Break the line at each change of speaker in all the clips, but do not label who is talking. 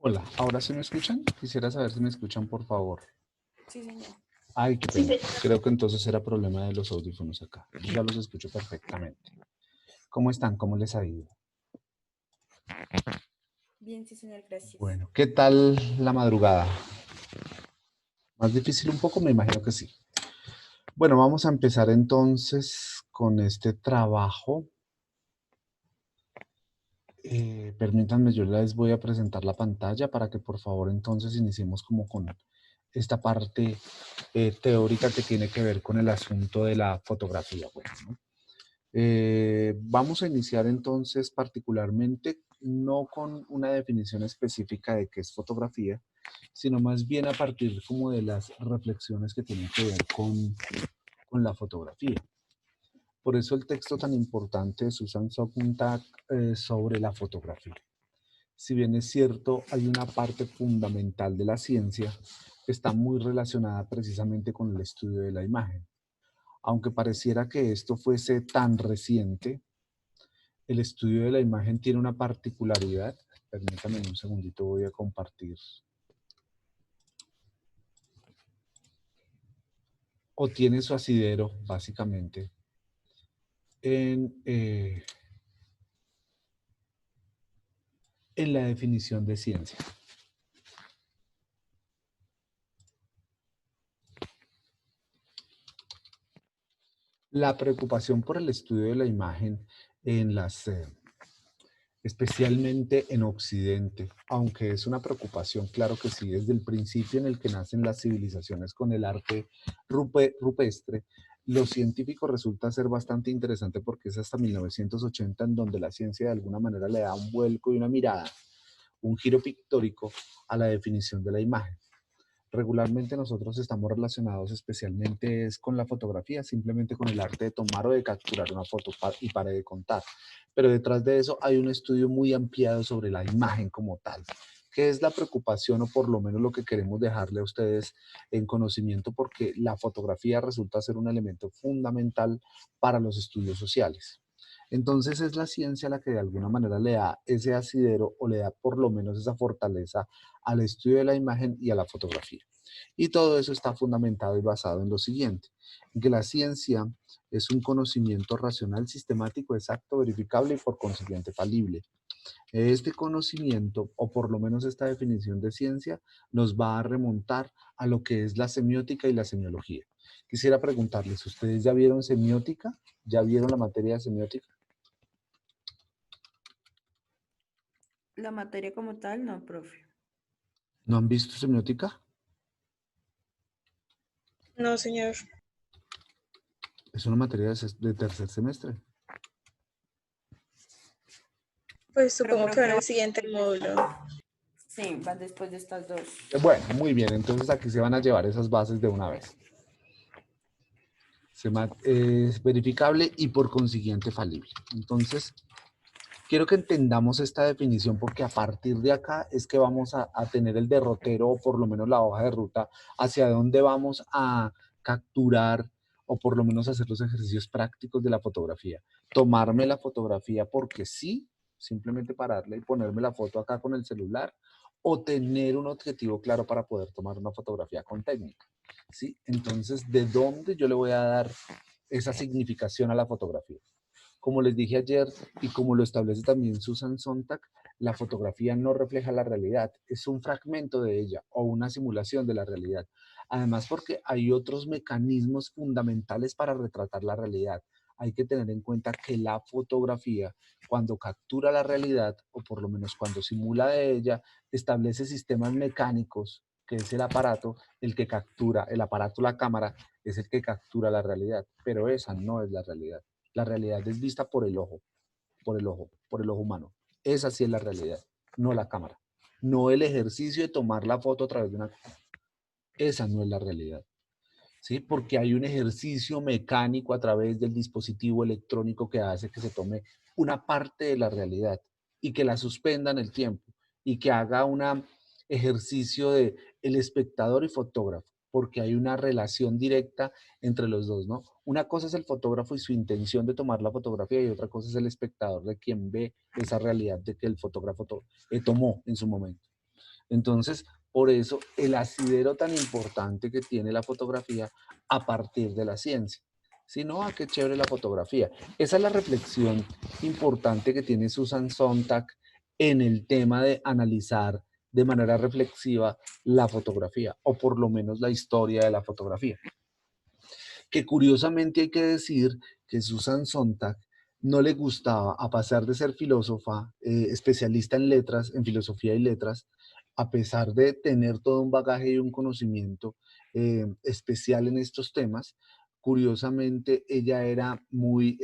Hola, ¿ahora sí me escuchan? Quisiera saber si me escuchan, por favor.
Sí, señor.
Ay, qué pena. Creo que entonces era problema de los audífonos acá. Yo ya los escucho perfectamente. ¿Cómo están? ¿Cómo les ha ido?
Bien, sí, señor, gracias.
Bueno, ¿qué tal la madrugada? ¿Más difícil un poco? Me imagino que sí. Bueno, vamos a empezar entonces con este trabajo. Permítanme, yo les voy a presentar la pantalla para que por favor entonces iniciemos como con esta parte teórica que tiene que ver con el asunto de la fotografía. Bueno, ¿no? Vamos a iniciar entonces particularmente no con una definición específica de qué es fotografía, sino más bien a partir como de las reflexiones que tienen que ver con la fotografía. Por eso el texto tan importante de Susan Sontag sobre la fotografía. Si bien es cierto, hay una parte fundamental de la ciencia que está muy relacionada precisamente con el estudio de la imagen. Aunque pareciera que esto fuese tan reciente, el estudio de la imagen tiene una particularidad. Permítanme un segundito, voy a compartir. O tiene su asidero, básicamente, en, en la definición de ciencia. La preocupación por el estudio de la imagen en las especialmente en Occidente, aunque es una preocupación, claro que sí, desde el principio en el que nacen las civilizaciones con el arte rupestre, lo científico resulta ser bastante interesante porque es hasta 1980 en donde la ciencia de alguna manera le da un vuelco y una mirada, un giro pictórico a la definición de la imagen. Regularmente nosotros estamos relacionados especialmente es con la fotografía, simplemente con el arte de tomar o de capturar una foto y para de contar. Pero detrás de eso hay un estudio muy ampliado sobre la imagen como tal, que es la preocupación o por lo menos lo que queremos dejarle a ustedes en conocimiento porque la fotografía resulta ser un elemento fundamental para los estudios sociales. Entonces es la ciencia la que de alguna manera le da ese asidero o le da por lo menos esa fortaleza al estudio de la imagen y a la fotografía. Y todo eso está fundamentado y basado en lo siguiente, en que la ciencia es un conocimiento racional, sistemático, exacto, verificable y por consiguiente falible. Este conocimiento, o por lo menos esta definición de ciencia, nos va a remontar a lo que es la semiótica y la semiología. Quisiera preguntarles, ¿ustedes ya vieron semiótica? ¿Ya vieron la materia de semiótica?
La materia como tal, no, profe.
¿No han visto semiótica?
No, señor.
Es una materia de tercer semestre.
Pues
Pero
supongo
creo
que va
que
en
va
el siguiente módulo.
sí, van después de estas dos.
Bueno, muy bien, entonces aquí se van a llevar esas bases de una vez. Es verificable y por consiguiente falible. Entonces, quiero que entendamos esta definición porque a partir de acá es que vamos a tener el derrotero o por lo menos la hoja de ruta hacia dónde vamos a capturar o por lo menos hacer los ejercicios prácticos de la fotografía. Tomarme la fotografía porque sí, simplemente pararle y ponerme la foto acá con el celular o tener un objetivo claro para poder tomar una fotografía con técnica. ¿Sí? Entonces, ¿de dónde yo le voy a dar esa significación a la fotografía? Como les dije ayer y como lo establece también Susan Sontag, la fotografía no refleja la realidad, es un fragmento de ella o una simulación de la realidad. Además, porque hay otros mecanismos fundamentales para retratar la realidad. Hay que tener en cuenta que la fotografía, cuando captura la realidad, o por lo menos cuando simula de ella, establece sistemas mecánicos, que es el aparato, el que captura, el aparato, la cámara, es el que captura la realidad, pero esa no es la realidad. La realidad es vista por el ojo, por el ojo humano. Esa sí es la realidad, no la cámara. No el ejercicio de tomar la foto a través de una cámara. Esa no es la realidad. ¿Sí? Porque hay un ejercicio mecánico a través del dispositivo electrónico que hace que se tome una parte de la realidad y que la suspenda en el tiempo y que haga un ejercicio de el espectador y fotógrafo, porque hay una relación directa entre los dos, ¿no? Una cosa es el fotógrafo y su intención de tomar la fotografía y otra cosa es el espectador de quien ve esa realidad de que el fotógrafo tomó en su momento. Entonces, por eso el asidero tan importante que tiene la fotografía a partir de la ciencia. Si no, qué chévere la fotografía. Esa es la reflexión importante que tiene Susan Sontag en el tema de analizar de manera reflexiva la fotografía, o por lo menos la historia de la fotografía. Que curiosamente hay que decir que Susan Sontag no le gustaba, a pesar de ser filósofa, especialista en letras, en filosofía y letras, a pesar de tener todo un bagaje y un conocimiento especial en estos temas, curiosamente ella era muy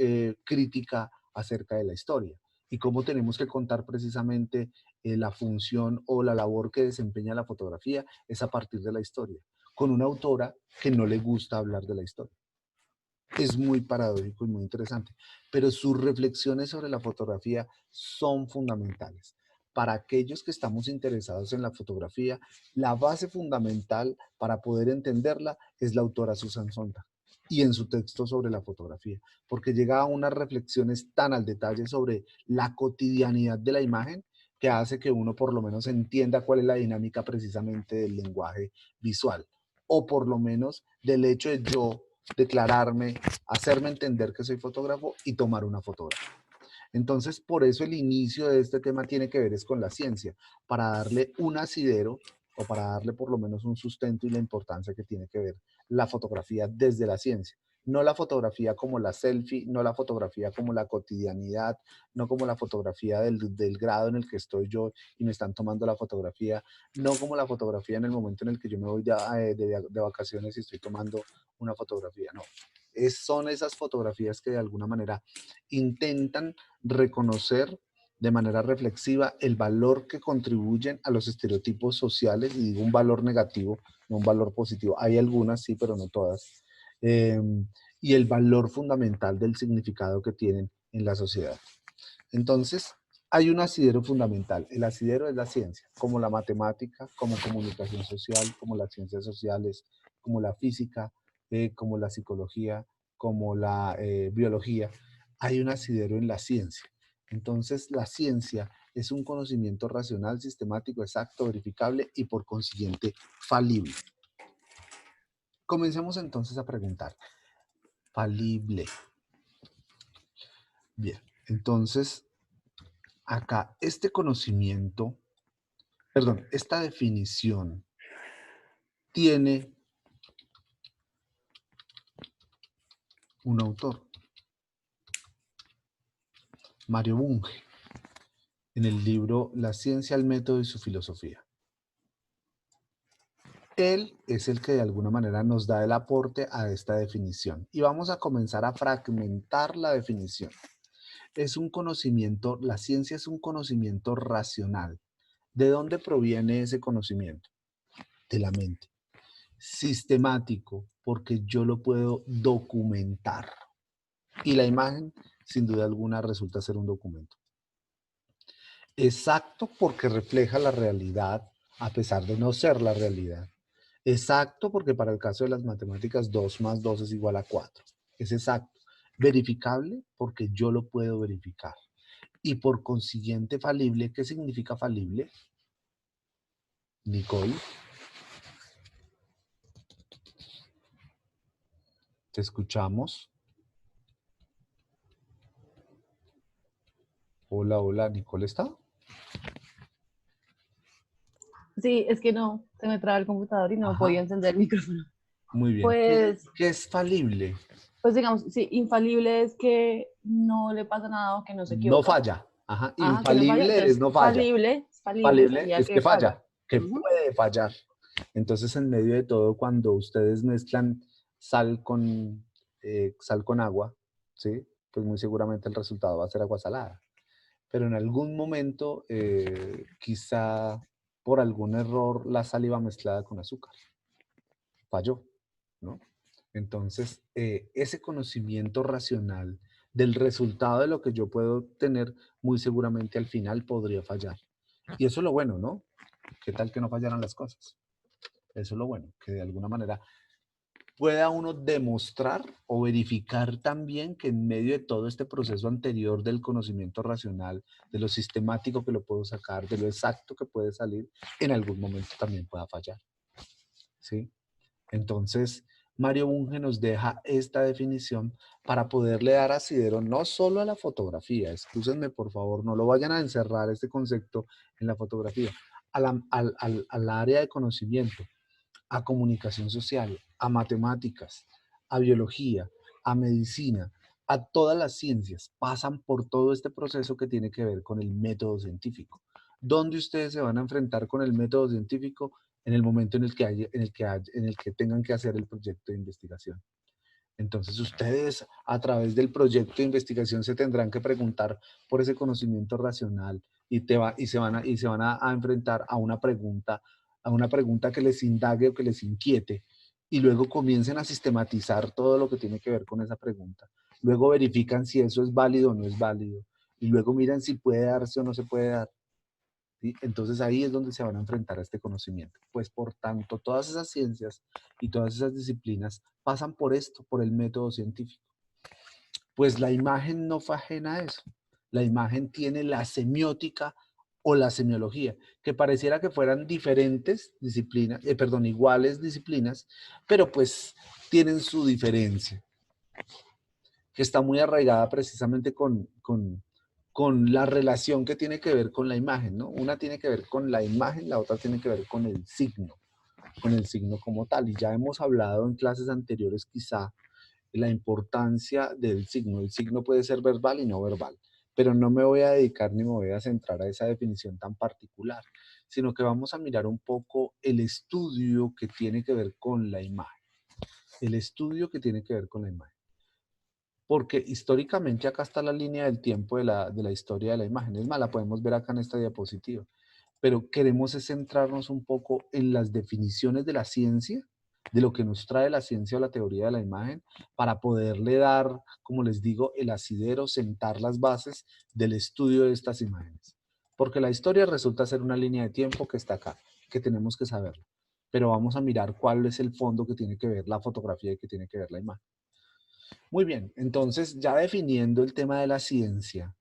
crítica acerca de la historia y cómo tenemos que contar precisamente la función o la labor que desempeña la fotografía es a partir de la historia, con una autora que no le gusta hablar de la historia. Es muy paradójico y muy interesante, pero sus reflexiones sobre la fotografía son fundamentales. Para aquellos que estamos interesados en la fotografía, la base fundamental para poder entenderla es la autora Susan Sontag y en su texto sobre la fotografía, porque llega a unas reflexiones tan al detalle sobre la cotidianidad de la imagen que hace que uno por lo menos entienda cuál es la dinámica precisamente del lenguaje visual, o por lo menos del hecho de yo declararme, hacerme entender que soy fotógrafo y tomar una fotografía. Entonces, por eso el inicio de este tema tiene que ver es con la ciencia, para darle un asidero o para darle por lo menos un sustento y la importancia que tiene que ver la fotografía desde la ciencia. No la fotografía como la selfie, no la fotografía como la cotidianidad, no como la fotografía del grado en el que estoy yo y me están tomando la fotografía, no como la fotografía en el momento en el que yo me voy de vacaciones y estoy tomando una fotografía, no. Son esas fotografías que de alguna manera intentan reconocer de manera reflexiva el valor que contribuyen a los estereotipos sociales, y digo un valor negativo, no un valor positivo. Hay algunas, sí, pero no todas. Eh, y el valor fundamental del significado que tienen en la sociedad. Entonces, hay un asidero fundamental. El asidero es la ciencia, como la matemática, como comunicación social, como las ciencias sociales, como la física, como la psicología, como la biología. Hay un asidero en la ciencia. Entonces, la ciencia es un conocimiento racional, sistemático, exacto, verificable y por consiguiente falible. Comencemos entonces a preguntar. Falible. Bien, entonces, acá este conocimiento, perdón, esta definición tiene un autor, Mario Bunge, en el libro La ciencia, el método y su filosofía. Él es el que de alguna manera nos da el aporte a esta definición. Y vamos a comenzar a fragmentar la definición. Es un conocimiento, la ciencia es un conocimiento racional. ¿De dónde proviene ese conocimiento? De la mente. Sistemático, porque yo lo puedo documentar. Y la imagen, sin duda alguna, resulta ser un documento. Exacto, porque refleja la realidad, a pesar de no ser la realidad. Exacto, porque para el caso de las matemáticas 2 más 2 es igual a 4. Es exacto. Verificable, porque yo lo puedo verificar. Y por consiguiente falible. ¿Qué significa falible? Nicole. Te escuchamos. Hola, hola, ¿Nicole está?
Sí, es que no, se me traba el computador y no
Ajá.
podía encender el micrófono.
Muy bien.
Pues,
¿Qué es falible?
pues digamos, sí, infalible es que no le pasa nada o que no se
No
equivoca.
falla. Ajá.
Ajá, que no falla.
Infalible es
Entonces,
no falla.
falible
Falible
sería
es que
que falla.
falla, que
Ujú.
puede fallar. Entonces, en medio de todo, cuando ustedes mezclan sal con agua, ¿sí? Pues muy seguramente el resultado va a ser agua salada. Pero en algún momento, quizá por algún error, la sal iba mezclada con azúcar. Falló, ¿no? Entonces, ese conocimiento racional del resultado de lo que yo puedo tener, muy seguramente al final podría fallar. Y eso es lo bueno, ¿no? ¿Qué tal que no fallaran las cosas? Eso es lo bueno, que de alguna manera pueda uno demostrar o verificar también que en medio de todo este proceso anterior del conocimiento racional, de lo sistemático que lo puedo sacar, de lo exacto que puede salir, en algún momento también pueda fallar. ¿Sí? Entonces, Mario Bunge nos deja esta definición para poderle dar asidero no solo a la fotografía, excúsenme por favor, no lo vayan a encerrar este concepto en la fotografía, al área de conocimiento, a comunicación social, a matemáticas, a biología, a medicina, a todas las ciencias, pasan por todo este proceso que tiene que ver con el método científico. ¿Dónde ustedes se van a enfrentar con el método científico? En el momento en el que tengan que hacer el proyecto de investigación. Entonces ustedes a través del proyecto de investigación se tendrán que preguntar por ese conocimiento racional y se van a enfrentar a una pregunta que les indague o que les inquiete y luego comiencen a sistematizar todo lo que tiene que ver con esa pregunta. Luego verifican si eso es válido o no es válido y luego miran si puede darse o no se puede dar. ¿Sí? Entonces ahí es donde se van a enfrentar a este conocimiento. Pues por tanto, todas esas ciencias y todas esas disciplinas pasan por esto, por el método científico. Pues la imagen no fue ajena a eso. La imagen tiene la semiótica o la semiología, que pareciera que fueran diferentes disciplinas, iguales disciplinas, pero pues tienen su diferencia, que está muy arraigada precisamente con la relación que tiene que ver con la imagen, ¿no? Una tiene que ver con la imagen, la otra tiene que ver con el signo como tal. Y ya hemos hablado en clases anteriores quizá de la importancia del signo. El signo puede ser verbal y no verbal, pero no me voy a dedicar ni me voy a centrar a esa definición tan particular, sino que vamos a mirar un poco el estudio que tiene que ver con la imagen. El estudio que tiene que ver con la imagen. Porque históricamente acá está la línea del tiempo de la historia de la imagen. Es más, la podemos ver acá en esta diapositiva. Pero queremos es centrarnos un poco en las definiciones de la ciencia, de lo que nos trae la ciencia o la teoría de la imagen, para poderle dar, como les digo, el asidero, sentar las bases del estudio de estas imágenes. Porque la historia resulta ser una línea de tiempo que está acá, que tenemos que saberlo. Pero vamos a mirar cuál es el fondo que tiene que ver la fotografía y que tiene que ver la imagen. Muy bien, entonces ya definiendo el tema de la ciencia,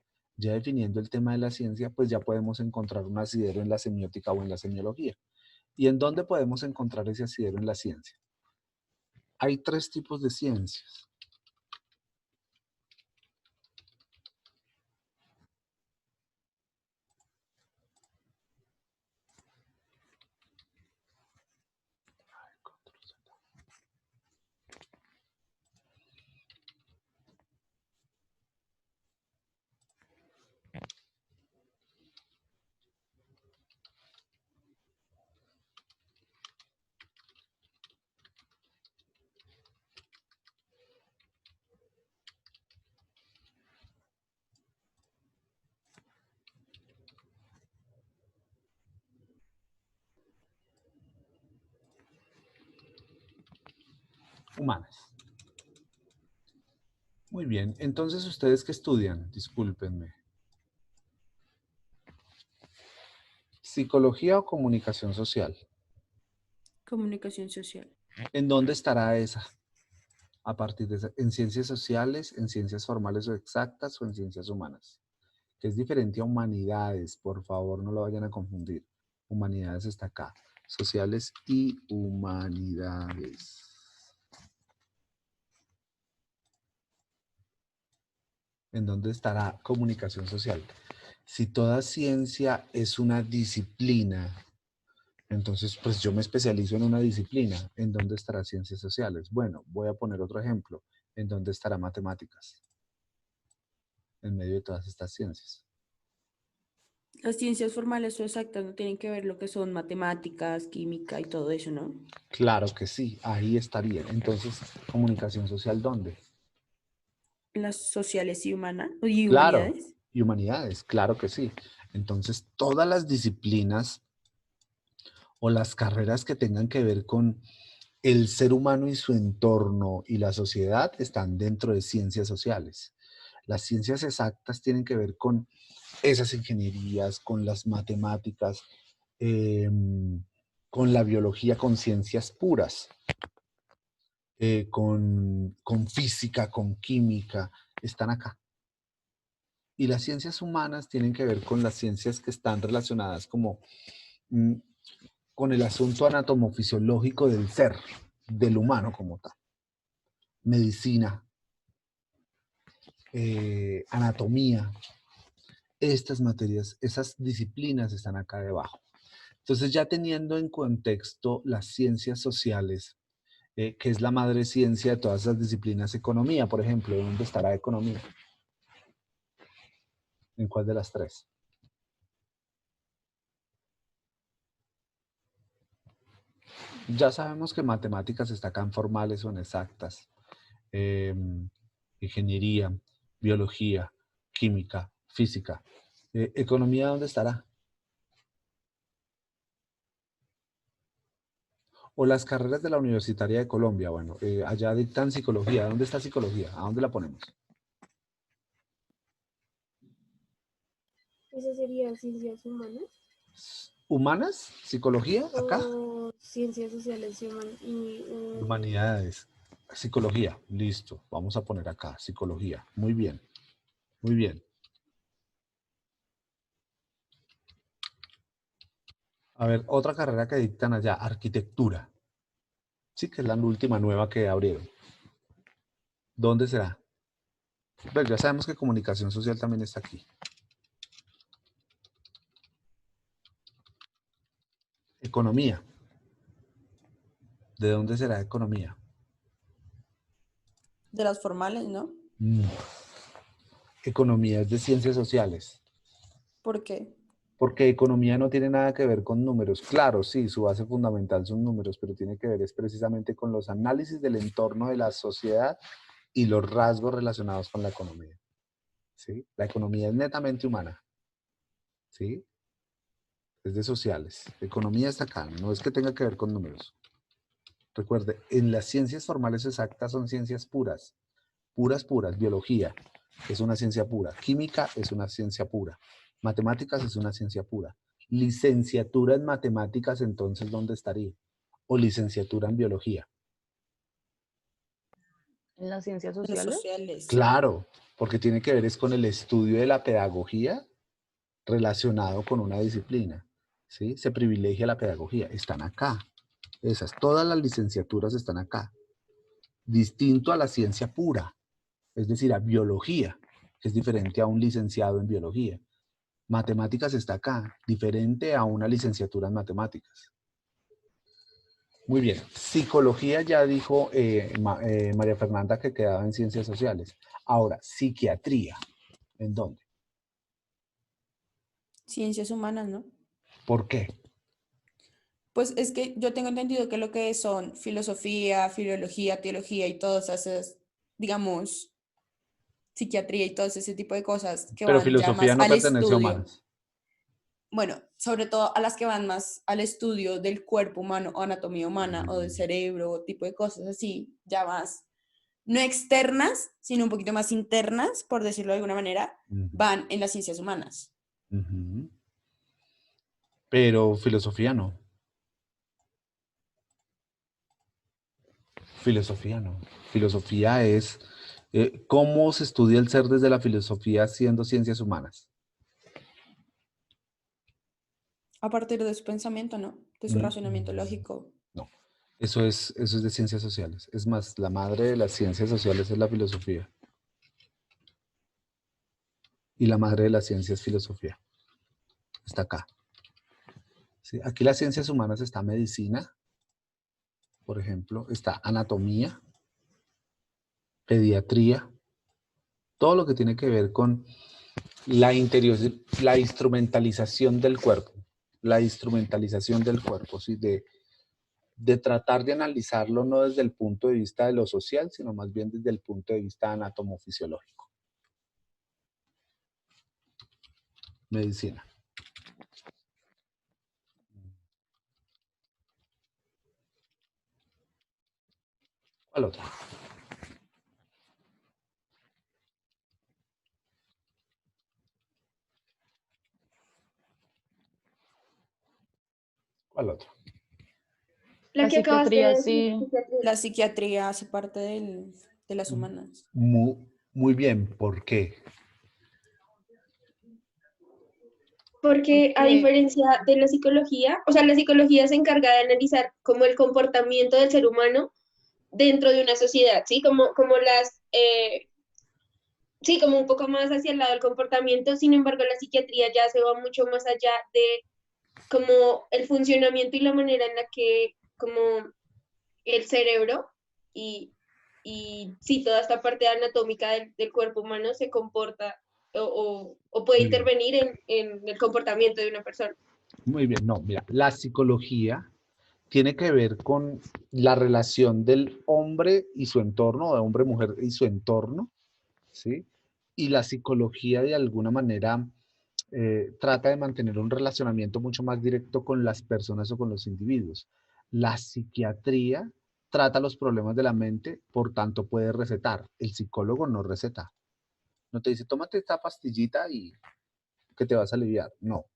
pues ya podemos encontrar un asidero en la semiótica o en la semiología. ¿Y en dónde podemos encontrar ese asidero en la ciencia? Hay tres tipos de ciencias. Humanas. Muy bien, entonces ustedes qué estudian, discúlpenme. ¿Psicología o comunicación social?
Comunicación social.
¿En dónde estará esa? A partir de esa, ¿en ciencias sociales, en ciencias formales o exactas o en ciencias humanas? Que es diferente a humanidades, por favor, no lo vayan a confundir. Humanidades está acá, sociales y humanidades. ¿En dónde estará comunicación social? Si toda ciencia es una disciplina, entonces pues yo me especializo en una disciplina. ¿En dónde estará ciencias sociales? Bueno, voy a poner otro ejemplo. ¿En dónde estará matemáticas? En medio de todas estas ciencias.
Las ciencias formales o exactas no tienen que ver lo que son matemáticas, química y todo eso, ¿no?
Claro que sí, ahí estaría. Entonces, ¿comunicación social dónde?
Las sociales y
Claro,
humanidades.
y humanidades, claro que sí. Entonces, todas las disciplinas o las carreras que tengan que ver con el ser humano y su entorno y la sociedad están dentro de ciencias sociales. Las ciencias exactas tienen que ver con esas ingenierías, con las matemáticas, con la biología, con ciencias puras. con física, con química, están acá. Y las ciencias humanas tienen que ver con las ciencias que están relacionadas como mm, con el asunto anatomofisiológico del ser, del humano como tal. Medicina, anatomía, estas materias, esas disciplinas están acá debajo. Entonces, ya teniendo en contexto las ciencias sociales, que es la madre ciencia de todas esas disciplinas, economía, por ejemplo, ¿dónde estará economía? ¿En cuál de las tres? Ya sabemos que matemáticas está acá en formales o en exactas, ingeniería, biología, química, física. ¿Economía dónde estará? O las carreras de la Universitaria de Colombia, bueno, allá dictan psicología. ¿Dónde está psicología? ¿A dónde la ponemos?
Esa sería ciencias humanas
¿Humanas? ¿Psicología? ¿Acá?
o ciencias sociales y
Humanidades. Psicología. Listo. Vamos a poner acá. Psicología. Muy bien. Muy bien. A ver, otra carrera que dictan allá. Arquitectura. Sí, que es la última nueva que abrieron. ¿Dónde será? Pues ya sabemos que comunicación social también está aquí. Economía. ¿De dónde será economía?
De las formales, ¿no?
Mm. Economía es de ciencias sociales.
¿Por qué?
Porque economía no tiene nada que ver con números. Claro, sí, su base fundamental son números, pero tiene que ver es precisamente con los análisis del entorno de la sociedad y los rasgos relacionados con la economía. ¿Sí? La economía es netamente humana. ¿Sí? Es de sociales. Economía está acá, no es que tenga que ver con números. Recuerde, en las ciencias formales exactas son ciencias puras, puras, puras. Biología es una ciencia pura. Química es una ciencia pura. Matemáticas es una ciencia pura. Licenciatura en matemáticas, entonces, ¿dónde estaría? O licenciatura en biología.
En las ciencias
De las
sociales.
sociales.
Claro, porque tiene que ver es con el estudio de la pedagogía relacionado con una disciplina. ¿Sí? Se privilegia la pedagogía. Están acá. Esas, todas las licenciaturas están acá. Distinto a la ciencia pura, es decir, a biología, que es diferente a un licenciado en biología. Matemáticas está acá, diferente a una licenciatura en matemáticas. Muy bien. Psicología ya dijo María Fernanda que quedaba en ciencias sociales. Ahora, psiquiatría. ¿En dónde?
Ciencias humanas, ¿no?
¿Por qué?
Pues es que yo tengo entendido que lo que son filosofía, filología, teología y todas esas, digamos, psiquiatría y todo ese tipo de cosas que
Pero
van ya
filosofía
más
no
al
pertenece a
estudio.
humanas.
Bueno, sobre todo a las que van más al estudio del cuerpo humano o anatomía humana o del cerebro o tipo de cosas así, ya más, no externas, sino un poquito más internas, por decirlo de alguna manera, van en las ciencias humanas.
Pero filosofía no. Filosofía no. Filosofía es cómo se estudia el ser desde la filosofía siendo ciencias humanas.
A partir de su pensamiento, ¿no? De su razonamiento lógico.
No, eso es de ciencias sociales. Es más, la madre de las ciencias sociales es la filosofía. Y la madre de la ciencia es filosofía. Está acá. ¿Sí? Aquí las ciencias humanas está medicina, por ejemplo, está anatomía, pediatría, todo lo que tiene que ver con la instrumentalización del cuerpo. La instrumentalización del cuerpo, ¿sí? De tratar de analizarlo no desde el punto de vista de lo social, sino más bien desde el punto de vista anatomofisiológico. Medicina. ¿Cuál otra? ¿Cuál otra?
La que acabaste de
psiquiatría,
decir,
sí.
psiquiatría.
La psiquiatría hace parte de las humanas.
Muy bien, ¿por qué?
Porque a
Porque
diferencia de la psicología, o sea, la psicología se encarga de analizar como el comportamiento del ser humano dentro de una sociedad, ¿sí? Sí, como un poco más hacia el lado del comportamiento, sin embargo, la psiquiatría ya se va mucho más allá de como el funcionamiento y la manera en la que como el cerebro y, y sí, toda esta parte anatómica del cuerpo humano se comporta o puede
Muy bien.
intervenir en el comportamiento de una persona.
Muy bien, no, mira, la psicología tiene que ver con la relación del hombre y su entorno, de hombre-mujer y su entorno, ¿sí? Y la psicología de alguna manera trata de mantener un relacionamiento mucho más directo con las personas o con los individuos. La psiquiatría trata los problemas de la mente, por tanto puede recetar. El psicólogo no receta. No te dice, tómate esta pastillita y que te vas a aliviar. No.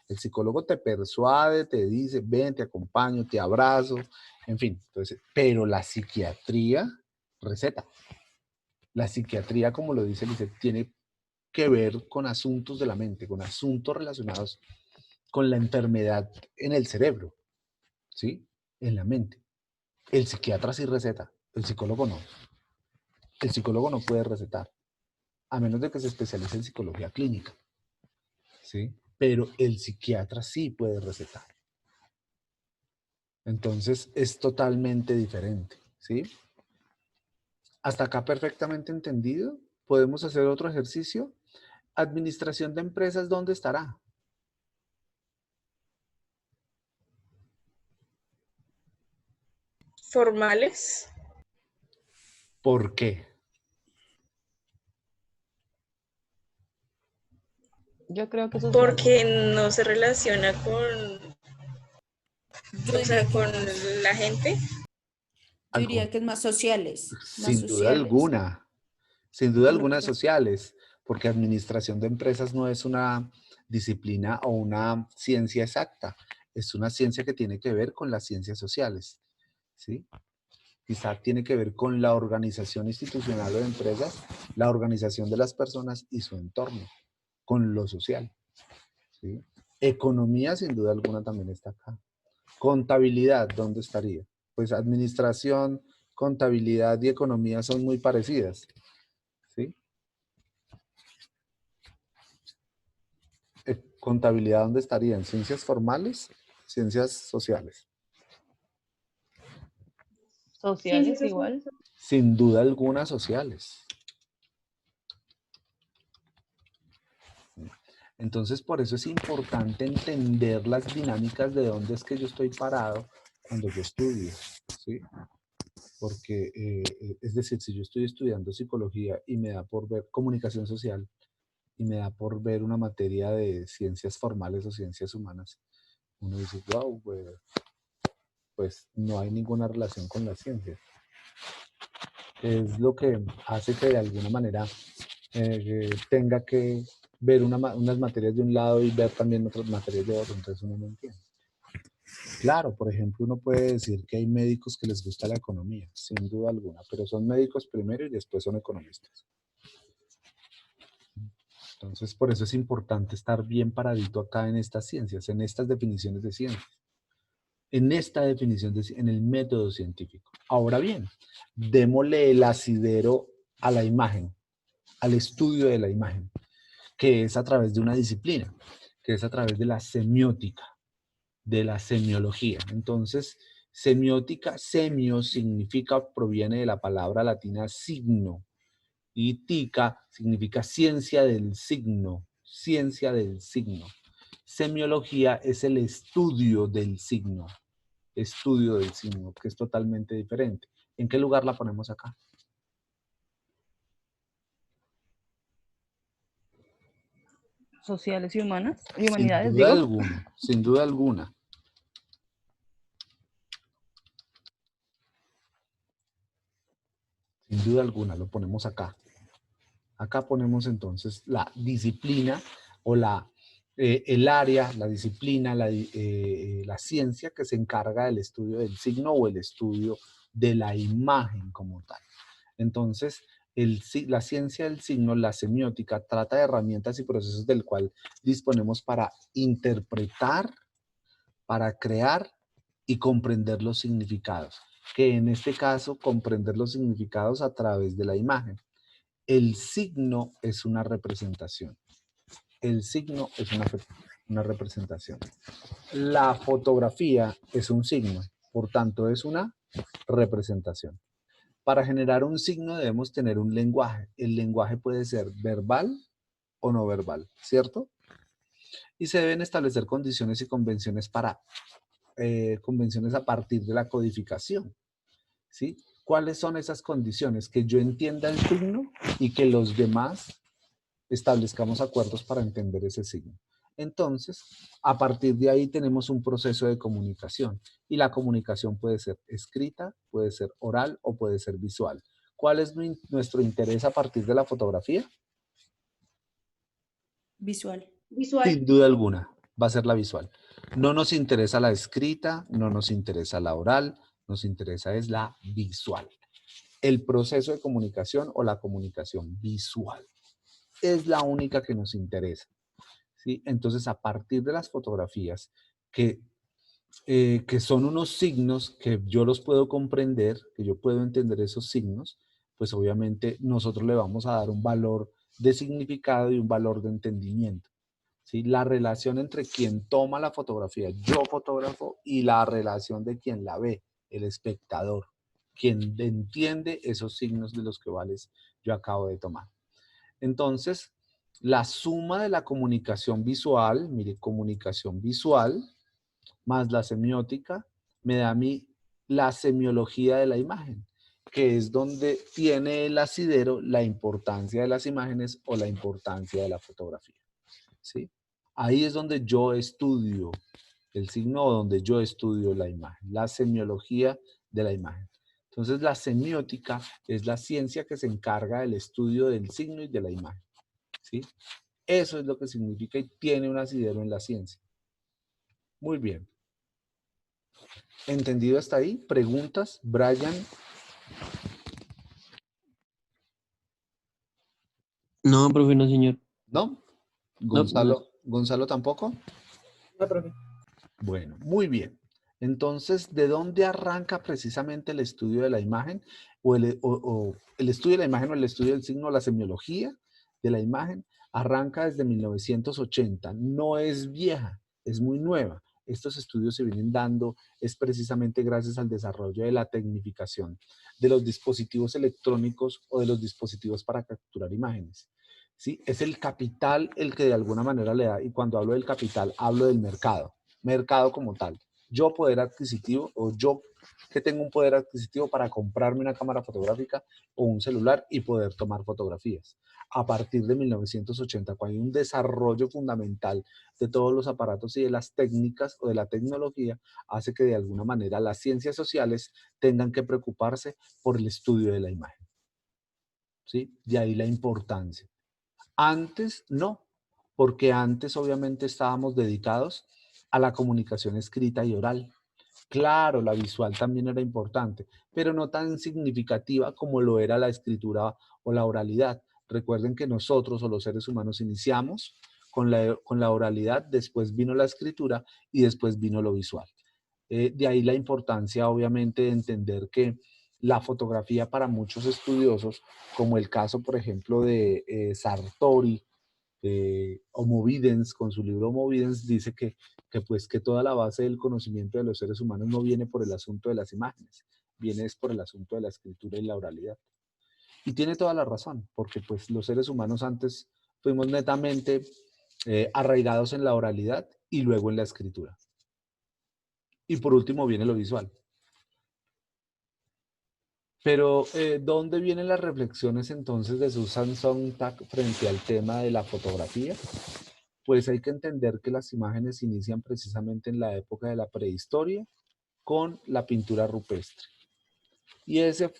El psicólogo te persuade, te dice, ven, te acompaño, te abrazo, en fin. Entonces, pero la psiquiatría receta. La psiquiatría, como lo dice Lisset, tiene que ver con asuntos de la mente, con asuntos relacionados con la enfermedad en el cerebro, ¿sí? En la mente. El psiquiatra sí receta, el psicólogo no. El psicólogo no puede recetar, a menos de que se especialice en psicología clínica, ¿sí? Pero el psiquiatra sí puede recetar. Entonces es totalmente diferente, ¿sí? Hasta acá perfectamente entendido. Podemos hacer otro ejercicio. Administración de empresas, ¿dónde estará?
Formales.
¿Por qué?
yo creo que sociales.
Porque no se relaciona con,
Yo
o sea,
diría que
con
más,
la gente.
yo
Algo.
diría que es más sociales, más
Sin duda
sociales.
alguna. Sin duda
Por lo que
alguna sociales, porque administración de empresas no es una disciplina o una ciencia exacta, es una ciencia que tiene que ver con las ciencias sociales, ¿sí? Quizá tiene que ver con la organización institucional o de empresas, la organización de las personas y su entorno, con lo social, ¿sí? Economía, sin duda alguna, también está acá. Contabilidad, ¿dónde estaría? Pues administración, contabilidad y economía son muy parecidas, ¿sí? Contabilidad, ¿dónde estaría? ¿En ciencias formales? Ciencias sociales.
Ciencias
Sociales
sociales.
igual.
Sin duda alguna sociales. Entonces, por eso es importante entender las dinámicas de dónde es que yo estoy parado cuando yo estudio, ¿sí? Porque, es decir, si yo estoy estudiando psicología y me da por ver comunicación social y me da por ver una materia de ciencias formales o ciencias humanas, uno dice, wow, pues no hay ninguna relación con las ciencias. Es lo que hace que de alguna manera tenga que ver unas materias de un lado y ver también otras materias de otro, entonces uno no entiende. Claro, por ejemplo, uno puede decir que hay médicos que les gusta la economía, sin duda alguna, pero son médicos primero y después son economistas. Entonces, por eso es importante estar bien paradito acá en estas ciencias, en estas definiciones de ciencias, en esta definición, en el método científico. Ahora bien, démosle el asidero a la imagen, al estudio de la imagen, que es a través de una disciplina, que es a través de la semiótica, de la semiología. Entonces, semiótica, semio significa, proviene de la palabra latina signo, y tica significa ciencia del signo, ciencia del signo. Semiología es el estudio del signo, que es totalmente diferente. ¿En qué lugar la ponemos acá?
Sociales y humanas. Y
Sin
humanidades,
duda
digo.
alguna, sin duda alguna. Sin duda alguna, lo ponemos acá. Acá ponemos entonces la disciplina o el área, la disciplina, la ciencia que se encarga del estudio del signo o el estudio de la imagen como tal. Entonces, la ciencia del signo, la semiótica, trata de herramientas y procesos del cual disponemos para interpretar, para crear y comprender los significados, que en este caso comprender los significados a través de la imagen. El signo es una representación. El signo es una representación. La fotografía es un signo, por tanto es una representación. Para generar un signo debemos tener un lenguaje. El lenguaje puede ser verbal o no verbal, ¿cierto? Y se deben establecer condiciones y convenciones convenciones a partir de la codificación, ¿sí? ¿Cuáles son esas condiciones? Que yo entienda el signo y que los demás establezcamos acuerdos para entender ese signo. Entonces, a partir de ahí tenemos un proceso de comunicación y la comunicación puede ser escrita, puede ser oral o puede ser visual. ¿Cuál es nuestro interés a partir de la fotografía?
Visual.
Visual.
Sin duda alguna, va a ser la visual. No nos interesa la escrita, no nos interesa la oral, nos interesa es la visual. El proceso de comunicación o la comunicación visual es la única que nos interesa, ¿sí? Entonces, a partir de las fotografías, que son unos signos que yo los puedo comprender, que yo puedo entender esos signos, pues obviamente nosotros le vamos a dar un valor de significado y un valor de entendimiento, ¿sí? La relación entre quien toma la fotografía, yo fotógrafo, y la relación de quien la ve, el espectador, quien entiende esos signos de los que yo acabo de tomar. Entonces, la suma de la comunicación visual, mire, comunicación visual, más la semiótica, me da a mí la semiología de la imagen, que es donde tiene el asidero la importancia de las imágenes o la importancia de la fotografía, ¿sí? Ahí es donde yo estudio el signo o donde yo estudio la imagen, la semiología de la imagen. Entonces, la semiótica es la ciencia que se encarga del estudio del signo y de la imagen, ¿sí? Eso es lo que significa y tiene un asidero en la ciencia. Muy bien. ¿Entendido hasta ahí? ¿Preguntas, Brian?
No, profe, no, señor.
¿No?
No,
¿Gonzalo, Gonzalo tampoco?
No, profe.
Bueno, muy bien. Entonces, ¿de dónde arranca precisamente el estudio de la imagen? O el estudio de la imagen o el estudio del signo, la semiología de la imagen, arranca desde 1980. No es vieja, es muy nueva. Estos estudios se vienen dando es precisamente gracias al desarrollo de la tecnificación de los dispositivos electrónicos o de los dispositivos para capturar imágenes. ¿Sí? Es el capital el que de alguna manera le da, y cuando hablo del capital, hablo del mercado como tal. Yo poder adquisitivo o yo que tengo un poder adquisitivo para comprarme una cámara fotográfica o un celular y poder tomar fotografías. A partir de 1980, cuando hay un desarrollo fundamental de todos los aparatos y de las técnicas o de la tecnología, hace que de alguna manera las ciencias sociales tengan que preocuparse por el estudio de la imagen, ¿sí? De ahí la importancia. Antes no, porque antes obviamente estábamos dedicados a la comunicación escrita y oral. Claro, la visual también era importante, pero no tan significativa como lo era la escritura o la oralidad. Recuerden que nosotros o los seres humanos iniciamos con la oralidad, después vino la escritura y después vino lo visual. De ahí la importancia obviamente de entender que la fotografía para muchos estudiosos, como el caso por ejemplo de Sartori, Homo Videns, con su libro Homo Videns, dice que toda la base del conocimiento de los seres humanos no viene por el asunto de las imágenes, viene es por el asunto de la escritura y la oralidad. Y tiene toda la razón, porque pues los seres humanos antes fuimos netamente arraigados en la oralidad y luego en la escritura. Y por último viene lo visual. Pero, ¿dónde vienen las reflexiones entonces de Susan Sontag frente al tema de la fotografía? Pues hay que entender que las imágenes inician precisamente en la época de la prehistoria con la pintura rupestre. Y esos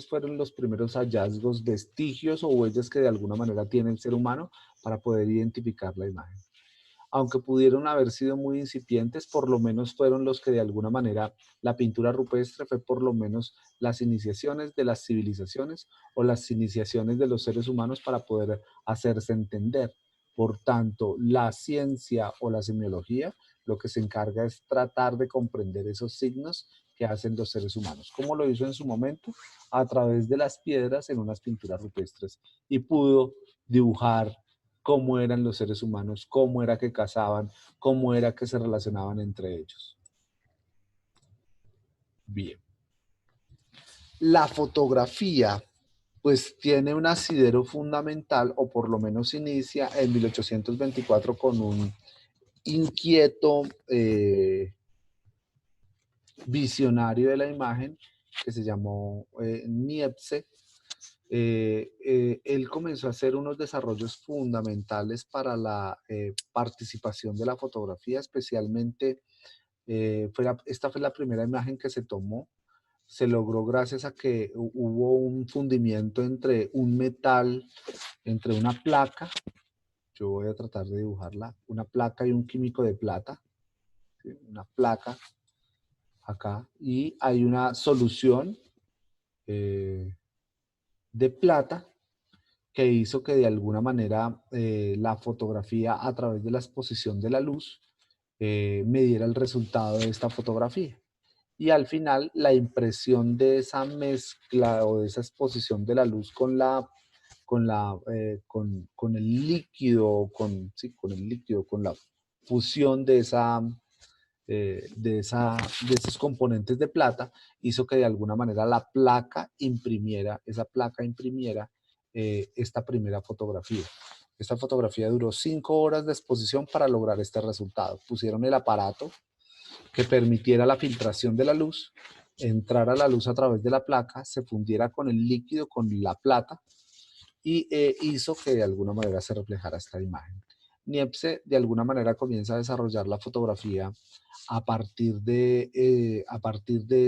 fueron los primeros hallazgos, vestigios o huellas que de alguna manera tiene el ser humano para poder identificar la imagen. aunque pudieron haber sido muy incipientes, por lo menos fueron los que de alguna manera, la pintura rupestre fue por lo menos las iniciaciones de las civilizaciones o las iniciaciones de los seres humanos para poder hacerse entender. Por tanto, la ciencia o la semiología lo que se encarga es tratar de comprender esos signos que hacen los seres humanos, como lo hizo en su momento a través de las piedras en unas pinturas rupestres, y pudo dibujar cómo eran los seres humanos, cómo era que cazaban, cómo era que se relacionaban entre ellos. Bien. La fotografía, pues tiene un asidero fundamental, o por lo menos inicia en 1824 con un inquieto visionario de la imagen que se llamó Niepce. Él comenzó a hacer unos desarrollos fundamentales para la participación de la fotografía, especialmente esta fue la primera imagen que se tomó. Se logró gracias a que hubo un fundimiento entre un metal, entre una placa, yo voy a tratar de dibujarla, una placa y un químico de plata, ¿sí? Una placa acá, y hay una solución de plata que hizo que de alguna manera la fotografía a través de la exposición de la luz me diera el resultado de esta fotografía. Y al final la impresión de esa mezcla o de esa exposición de la luz con el líquido, sí, con el líquido, con la fusión de esos componentes de plata, hizo que de alguna manera esa placa imprimiera esta primera fotografía. Esta fotografía duró 5 horas de exposición para lograr este resultado. Pusieron el aparato que permitiera la filtración de la luz, entrara la luz a través de la placa, se fundiera con el líquido, con la plata, y hizo que de alguna manera se reflejara esta imagen. Niepce de alguna manera comienza a desarrollar la fotografía a partir de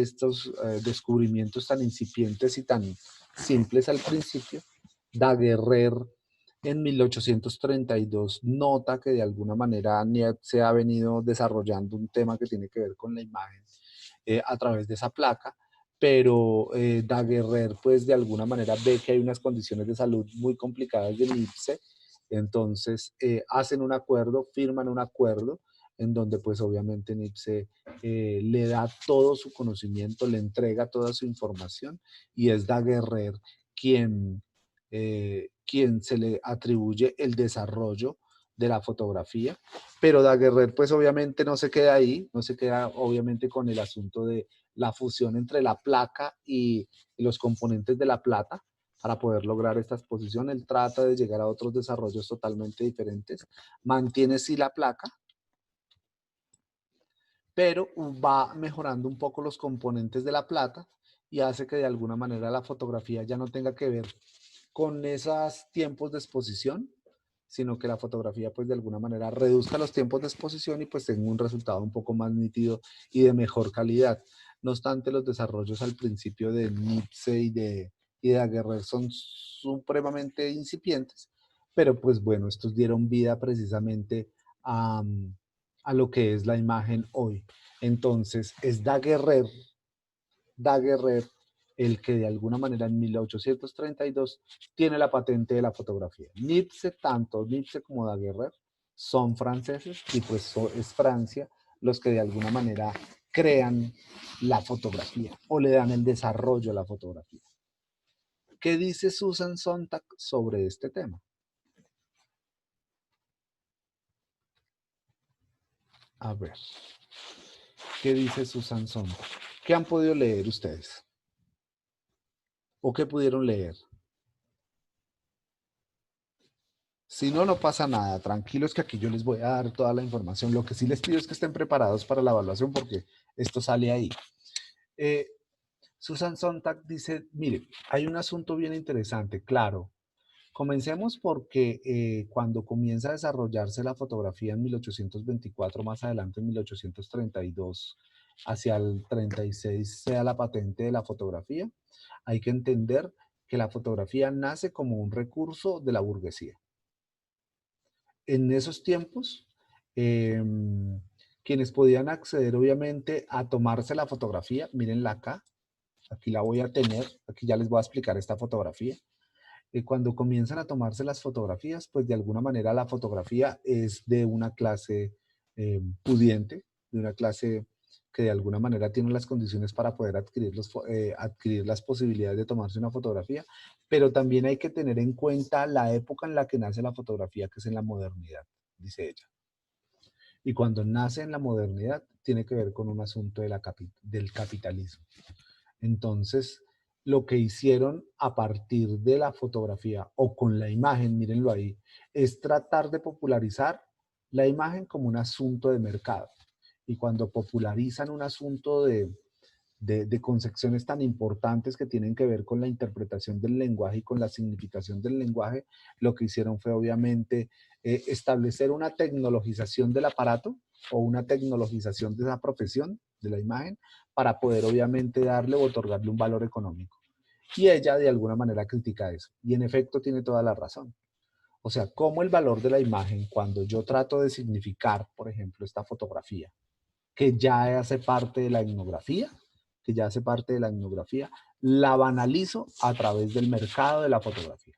estos descubrimientos tan incipientes y tan simples al principio. Daguerre en 1832 nota que de alguna manera Niepce ha venido desarrollando un tema que tiene que ver con la imagen a través de esa placa, pero Daguerre pues de alguna manera ve que hay unas condiciones de salud muy complicadas de Niepce, entonces hacen un acuerdo, firman un acuerdo en donde pues obviamente Niepce le da todo su conocimiento, le entrega toda su información, y es Daguerre quien se le atribuye el desarrollo de la fotografía. Pero Daguerre pues obviamente no se queda ahí, no se queda obviamente con el asunto de la fusión entre la placa y los componentes de la plata para poder lograr esta exposición. Él trata de llegar a otros desarrollos totalmente diferentes, mantiene sí la placa, pero va mejorando un poco los componentes de la plata y hace que de alguna manera la fotografía ya no tenga que ver con esos tiempos de exposición, sino que la fotografía pues de alguna manera reduzca los tiempos de exposición y pues tenga un resultado un poco más nítido y de mejor calidad. No obstante, los desarrollos al principio de Niepce y de Daguerre son supremamente incipientes, pero pues bueno, estos dieron vida precisamente a lo que es la imagen hoy. Entonces es Daguerre el que de alguna manera en 1832 tiene la patente de la fotografía. Tanto Niepce como Daguerre son franceses y pues es Francia los que de alguna manera crean la fotografía o le dan el desarrollo a la fotografía. ¿Qué dice Susan Sontag sobre este tema? A ver, ¿qué dice Susan Sontag? ¿Qué han podido leer ustedes? ¿O qué pudieron leer? Si no, no pasa nada. Tranquilos que aquí yo les voy a dar toda la información. Lo que sí les pido es que estén preparados para la evaluación porque esto sale ahí. Susan Sontag dice, mire, hay un asunto bien interesante, claro. Comencemos porque cuando comienza a desarrollarse la fotografía en 1824, más adelante en 1832, hacia el 36 sea la patente de la fotografía, hay que entender que la fotografía nace como un recurso de la burguesía. En esos tiempos, quienes podían acceder obviamente a tomarse la fotografía, mírenla acá, aquí la voy a tener, aquí ya les voy a explicar esta fotografía. Cuando comienzan a tomarse las fotografías, pues de alguna manera la fotografía es de una clase pudiente, de una clase que de alguna manera tiene las condiciones para poder adquirir las posibilidades de tomarse una fotografía, pero también hay que tener en cuenta la época en la que nace la fotografía, que es en la modernidad, dice ella. Y cuando nace en la modernidad, tiene que ver con un asunto del capitalismo. Entonces, lo que hicieron a partir de la fotografía o con la imagen, mírenlo ahí, es tratar de popularizar la imagen como un asunto de mercado. Y cuando popularizan un asunto de concepciones tan importantes que tienen que ver con la interpretación del lenguaje y con la significación del lenguaje, lo que hicieron fue obviamente establecer una tecnologización del aparato o una tecnologización de esa profesión de la imagen para poder obviamente darle o otorgarle un valor económico. Y ella de alguna manera critica eso. Y en efecto tiene toda la razón. O sea, cómo el valor de la imagen, cuando yo trato de significar, por ejemplo, esta fotografía, que ya hace parte de la etnografía, la banalizo a través del mercado de la fotografía.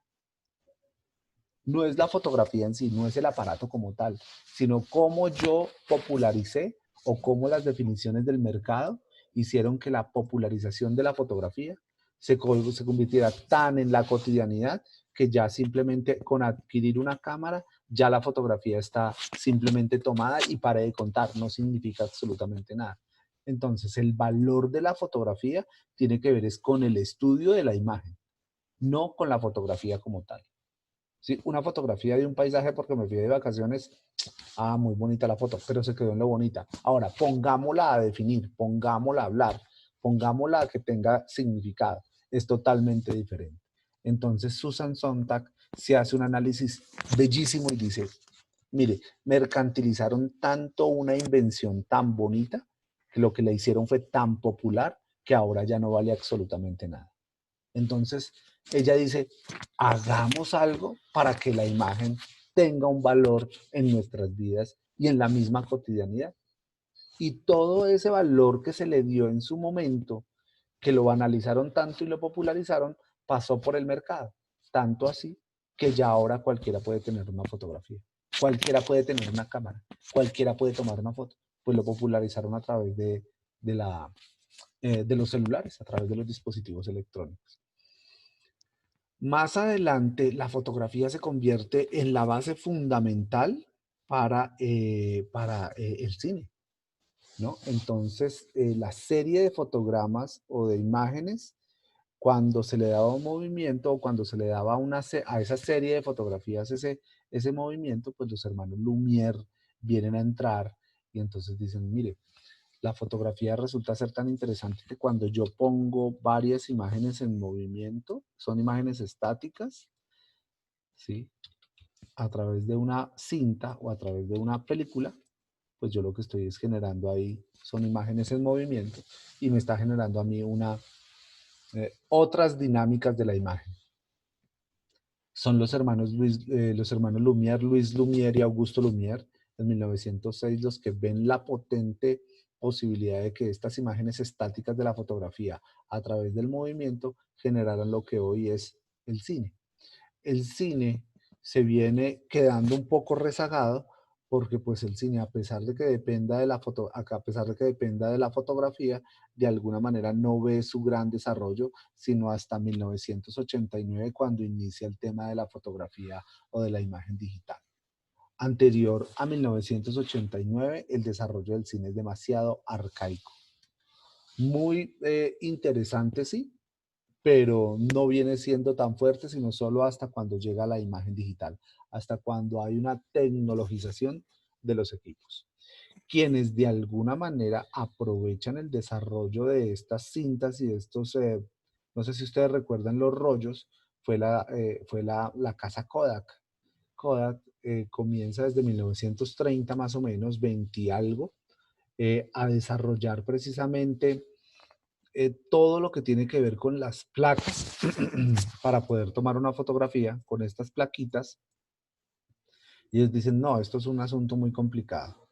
No es la fotografía en sí, no es el aparato como tal, sino cómo yo popularicé o cómo las definiciones del mercado hicieron que la popularización de la fotografía se convirtiera tan en la cotidianidad que ya simplemente con adquirir una cámara, ya la fotografía está simplemente tomada y pare de contar, no significa absolutamente nada. Entonces, el valor de la fotografía tiene que ver es con el estudio de la imagen, no con la fotografía como tal. ¿Sí? Una fotografía de un paisaje porque me fui de vacaciones, muy bonita la foto, pero se quedó en lo bonita. Ahora, pongámosla a definir, pongámosla a hablar, pongámosla a que tenga significado. Es totalmente diferente. Entonces, Susan Sontag se hace un análisis bellísimo y dice, mire, mercantilizaron tanto una invención tan bonita que lo que le hicieron fue tan popular que ahora ya no vale absolutamente nada. Entonces, ella dice, hagamos algo para que la imagen tenga un valor en nuestras vidas y en la misma cotidianidad. Y todo ese valor que se le dio en su momento, que lo banalizaron tanto y lo popularizaron, pasó por el mercado. Tanto así que ya ahora cualquiera puede tener una fotografía, cualquiera puede tener una cámara, cualquiera puede tomar una foto. Pues lo popularizaron a través de los celulares, a través de los dispositivos electrónicos. Más adelante, la fotografía se convierte en la base fundamental para el cine, ¿no? Entonces, la serie de fotogramas o de imágenes, cuando se le daba un movimiento o cuando se le daba a esa serie de fotografías ese movimiento, pues los hermanos Lumière vienen a entrar y entonces dicen, mire, la fotografía resulta ser tan interesante que cuando yo pongo varias imágenes en movimiento, son imágenes estáticas, ¿sí? A través de una cinta o a través de una película, pues yo lo que estoy es generando ahí, son imágenes en movimiento y me está generando a mí otras dinámicas de la imagen. Son los hermanos Lumière, Luis Lumière y Augusto Lumière, en 1906, los que ven la potente posibilidad de que estas imágenes estáticas de la fotografía a través del movimiento generaran lo que hoy es el cine. El cine se viene quedando un poco rezagado porque pues el cine, a pesar de que dependa de la fotografía, de alguna manera no ve su gran desarrollo, sino hasta 1989 cuando inicia el tema de la fotografía o de la imagen digital. Anterior a 1989, el desarrollo del cine es demasiado arcaico. Muy interesante, sí, pero no viene siendo tan fuerte, sino solo hasta cuando llega la imagen digital, hasta cuando hay una tecnologización de los equipos. Quienes de alguna manera aprovechan el desarrollo de estas cintas y de estos, no sé si ustedes recuerdan los rollos, fue la casa Kodak. Kodak comienza desde 1930 más o menos, 20 y algo, a desarrollar precisamente todo lo que tiene que ver con las placas para poder tomar una fotografía con estas plaquitas Y ellos dicen, no, esto es un asunto muy complicado.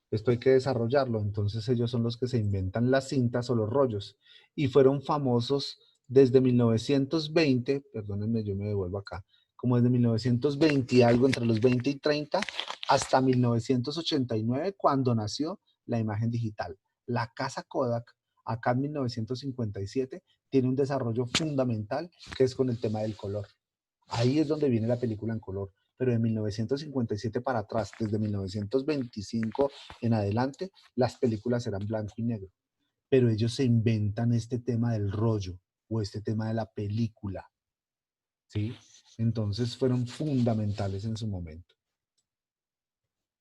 Esto hay que desarrollarlo. Entonces ellos son los que se inventan las cintas o los rollos. Y fueron famosos desde 1920, perdónenme, yo me devuelvo acá, como desde 1920 y algo, entre los 20 y 30, hasta 1989, cuando nació la imagen digital. La casa Kodak, acá en 1957, tiene un desarrollo fundamental que es con el tema del color. Ahí es donde viene la película en color. Pero de 1957 para atrás, desde 1925 en adelante, las películas eran blanco y negro. Pero ellos se inventan este tema del rollo o este tema de la película, ¿sí? Entonces fueron fundamentales en su momento.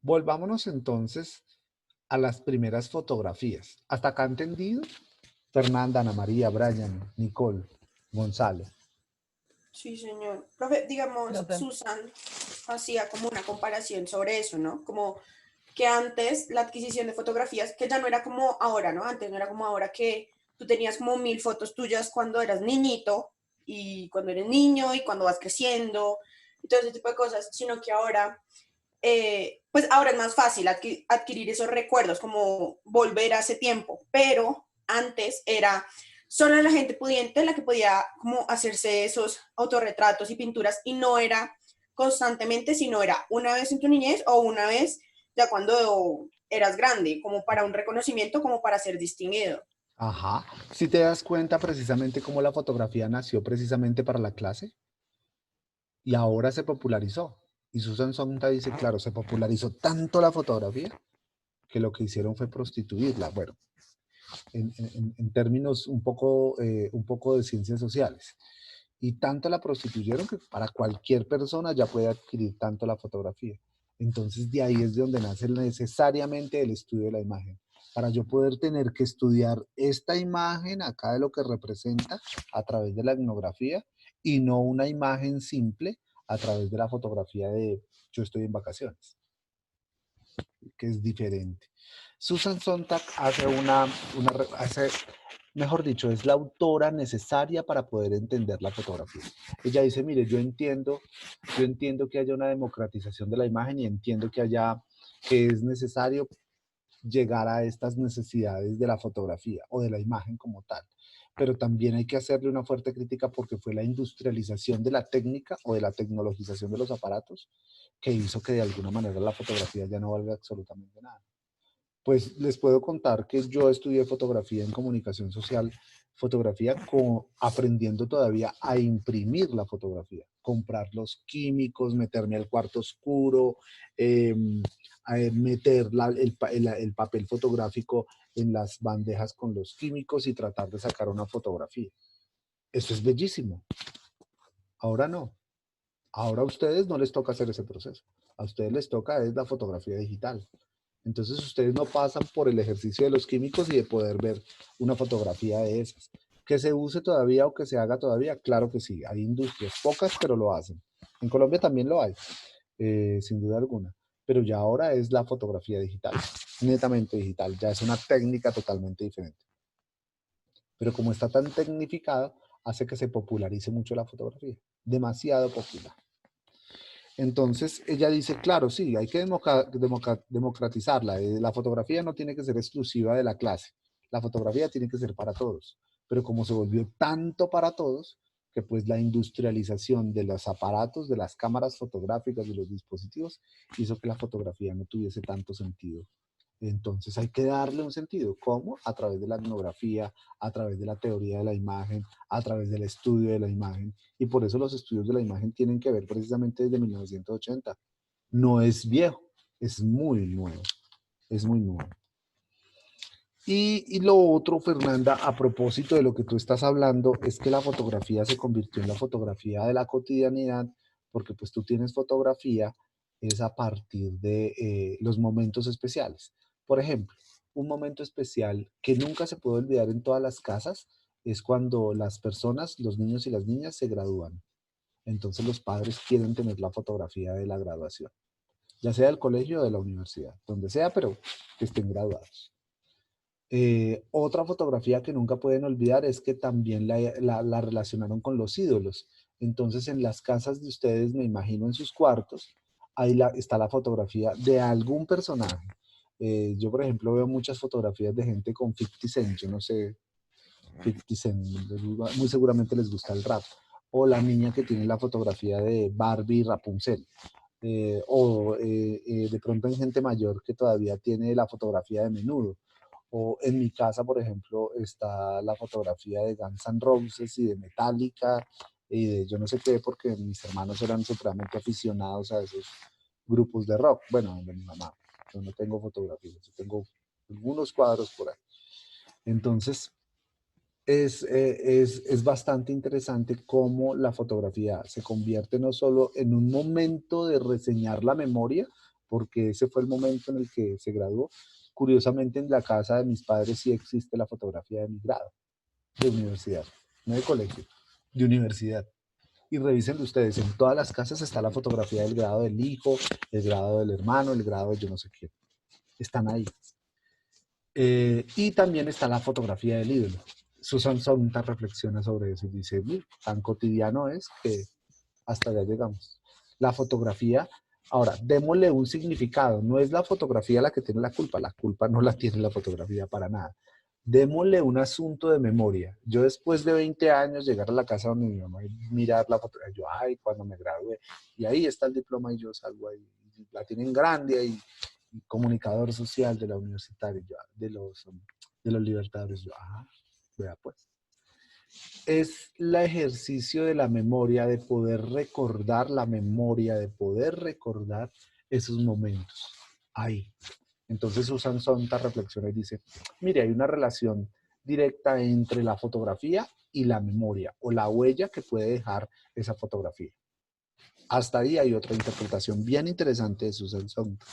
Volvámonos entonces a las primeras fotografías. ¿Hasta acá entendido? Fernanda, Ana María, Brian, Nicole, Gonzalo.
Sí, señor. Profe, digamos,
Profe.
Susan hacía como una comparación sobre eso, ¿no? Como que antes la adquisición de fotografías, que ya no era como ahora, ¿no? Antes no era como ahora que tú tenías como 1000 fotos tuyas cuando eras niñito y cuando eres niño y cuando vas creciendo y todo ese tipo de cosas, sino que ahora, pues ahora es más fácil adquirir esos recuerdos, como volver a ese tiempo, pero antes era solo la gente pudiente la que podía como hacerse esos autorretratos y pinturas y no era constantemente, sino era una vez en tu niñez o una vez ya cuando eras grande, como para un reconocimiento, como para ser distinguido.
Ajá. Si te das cuenta precisamente cómo la fotografía nació precisamente para la clase y ahora se popularizó. Y Susan Sontag dice, claro, se popularizó tanto la fotografía que lo que hicieron fue prostituirla. Bueno, en términos un poco de ciencias sociales. Y tanto la prostituyeron que para cualquier persona ya puede adquirir tanto la fotografía. Entonces de ahí es de donde nace necesariamente el estudio de la imagen. Para yo poder tener que estudiar esta imagen acá de lo que representa a través de la etnografía y no una imagen simple a través de la fotografía de yo estoy en vacaciones, que es diferente. Susan Sontag mejor dicho, es la autora necesaria para poder entender la fotografía. Ella dice, mire, yo entiendo que haya una democratización de la imagen y entiendo que es necesario llegar a estas necesidades de la fotografía o de la imagen como tal. Pero también hay que hacerle una fuerte crítica porque fue la industrialización de la técnica o de la tecnologización de los aparatos que hizo que de alguna manera la fotografía ya no valga absolutamente nada. Pues les puedo contar que yo estudié fotografía en comunicación social, aprendiendo todavía a imprimir la fotografía, comprar los químicos, meterme al cuarto oscuro, eh, meter el papel fotográfico en las bandejas con los químicos y tratar de sacar una fotografía. Eso es bellísimo. Ahora no. Ahora a ustedes no les toca hacer ese proceso. A ustedes les toca es la fotografía digital. Entonces ustedes no pasan por el ejercicio de los químicos y de poder ver una fotografía de esas. ¿Que se use todavía o que se haga todavía? Claro que sí. Hay industrias, pocas, pero lo hacen. En Colombia también lo hay, sin duda alguna. Pero ya ahora es la fotografía digital, netamente digital. Ya es una técnica totalmente diferente. Pero como está tan tecnificado, hace que se popularice mucho la fotografía. Demasiado popular. Entonces ella dice, claro, sí, hay que democratizarla. La fotografía no tiene que ser exclusiva de la clase. La fotografía tiene que ser para todos. Pero como se volvió tanto para todos, que pues la industrialización de los aparatos, de las cámaras fotográficas, de los dispositivos, hizo que la fotografía no tuviese tanto sentido. Entonces hay que darle un sentido. ¿Cómo? A través de la etnografía, a través de la teoría de la imagen, a través del estudio de la imagen. Y por eso los estudios de la imagen tienen que ver precisamente desde 1980. No es viejo, es muy nuevo. Es muy nuevo. Y lo otro, Fernanda, a propósito de lo que tú estás hablando, es que la fotografía se convirtió en la fotografía de la cotidianidad, porque pues tú tienes fotografía, es a partir de los momentos especiales. Por ejemplo, un momento especial que nunca se puede olvidar en todas las casas es cuando las personas, los niños y las niñas se gradúan. Entonces los padres quieren tener la fotografía de la graduación, ya sea del colegio o de la universidad, donde sea, pero que estén graduados. Otra fotografía que nunca pueden olvidar es que también la relacionaron con los ídolos. Entonces en las casas de ustedes, me imagino en sus cuartos, ahí está la fotografía de algún personaje. Yo, por ejemplo, veo muchas fotografías de gente con 50 Cent, yo no sé, 50 Cent, muy seguramente les gusta el rap. O la niña que tiene la fotografía de Barbie y Rapunzel. De pronto en gente mayor que todavía tiene la fotografía de Menudo. O en mi casa, por ejemplo, está la fotografía de Guns N' Roses y de Metallica y de yo no sé qué, porque mis hermanos eran supremamente aficionados a esos grupos de rock. Bueno, de mi mamá. Yo no tengo fotografías, yo tengo algunos cuadros por ahí. Entonces, es bastante interesante cómo la fotografía se convierte no solo en un momento de reseñar la memoria, porque ese fue el momento en el que se graduó. Curiosamente, en la casa de mis padres sí existe la fotografía de mi grado, de universidad, no de colegio, de universidad. Y revisen ustedes, en todas las casas está la fotografía del grado del hijo, el grado del hermano, el grado de yo no sé qué. Están ahí. Y también está la fotografía del ídolo. Susan Sontag reflexiona sobre eso y dice, tan cotidiano es que hasta allá llegamos. La fotografía, ahora, démosle un significado, no es la fotografía la que tiene la culpa no la tiene la fotografía para nada. Démosle un asunto de memoria. Yo después de 20 años llegar a la casa donde mi mamá y mirar la fotografía, yo, ay, cuando me gradué, y ahí está el diploma y yo salgo ahí, la tienen grande ahí, comunicador social de la universitaria, de los libertadores, yo, vea pues. Es el ejercicio de la memoria, de poder recordar la memoria, de poder recordar esos momentos ahí. Entonces Susan Sontag reflexiona y dice, mire, hay una relación directa entre la fotografía y la memoria, o la huella que puede dejar esa fotografía. Hasta ahí hay otra interpretación bien interesante de Susan Sontag,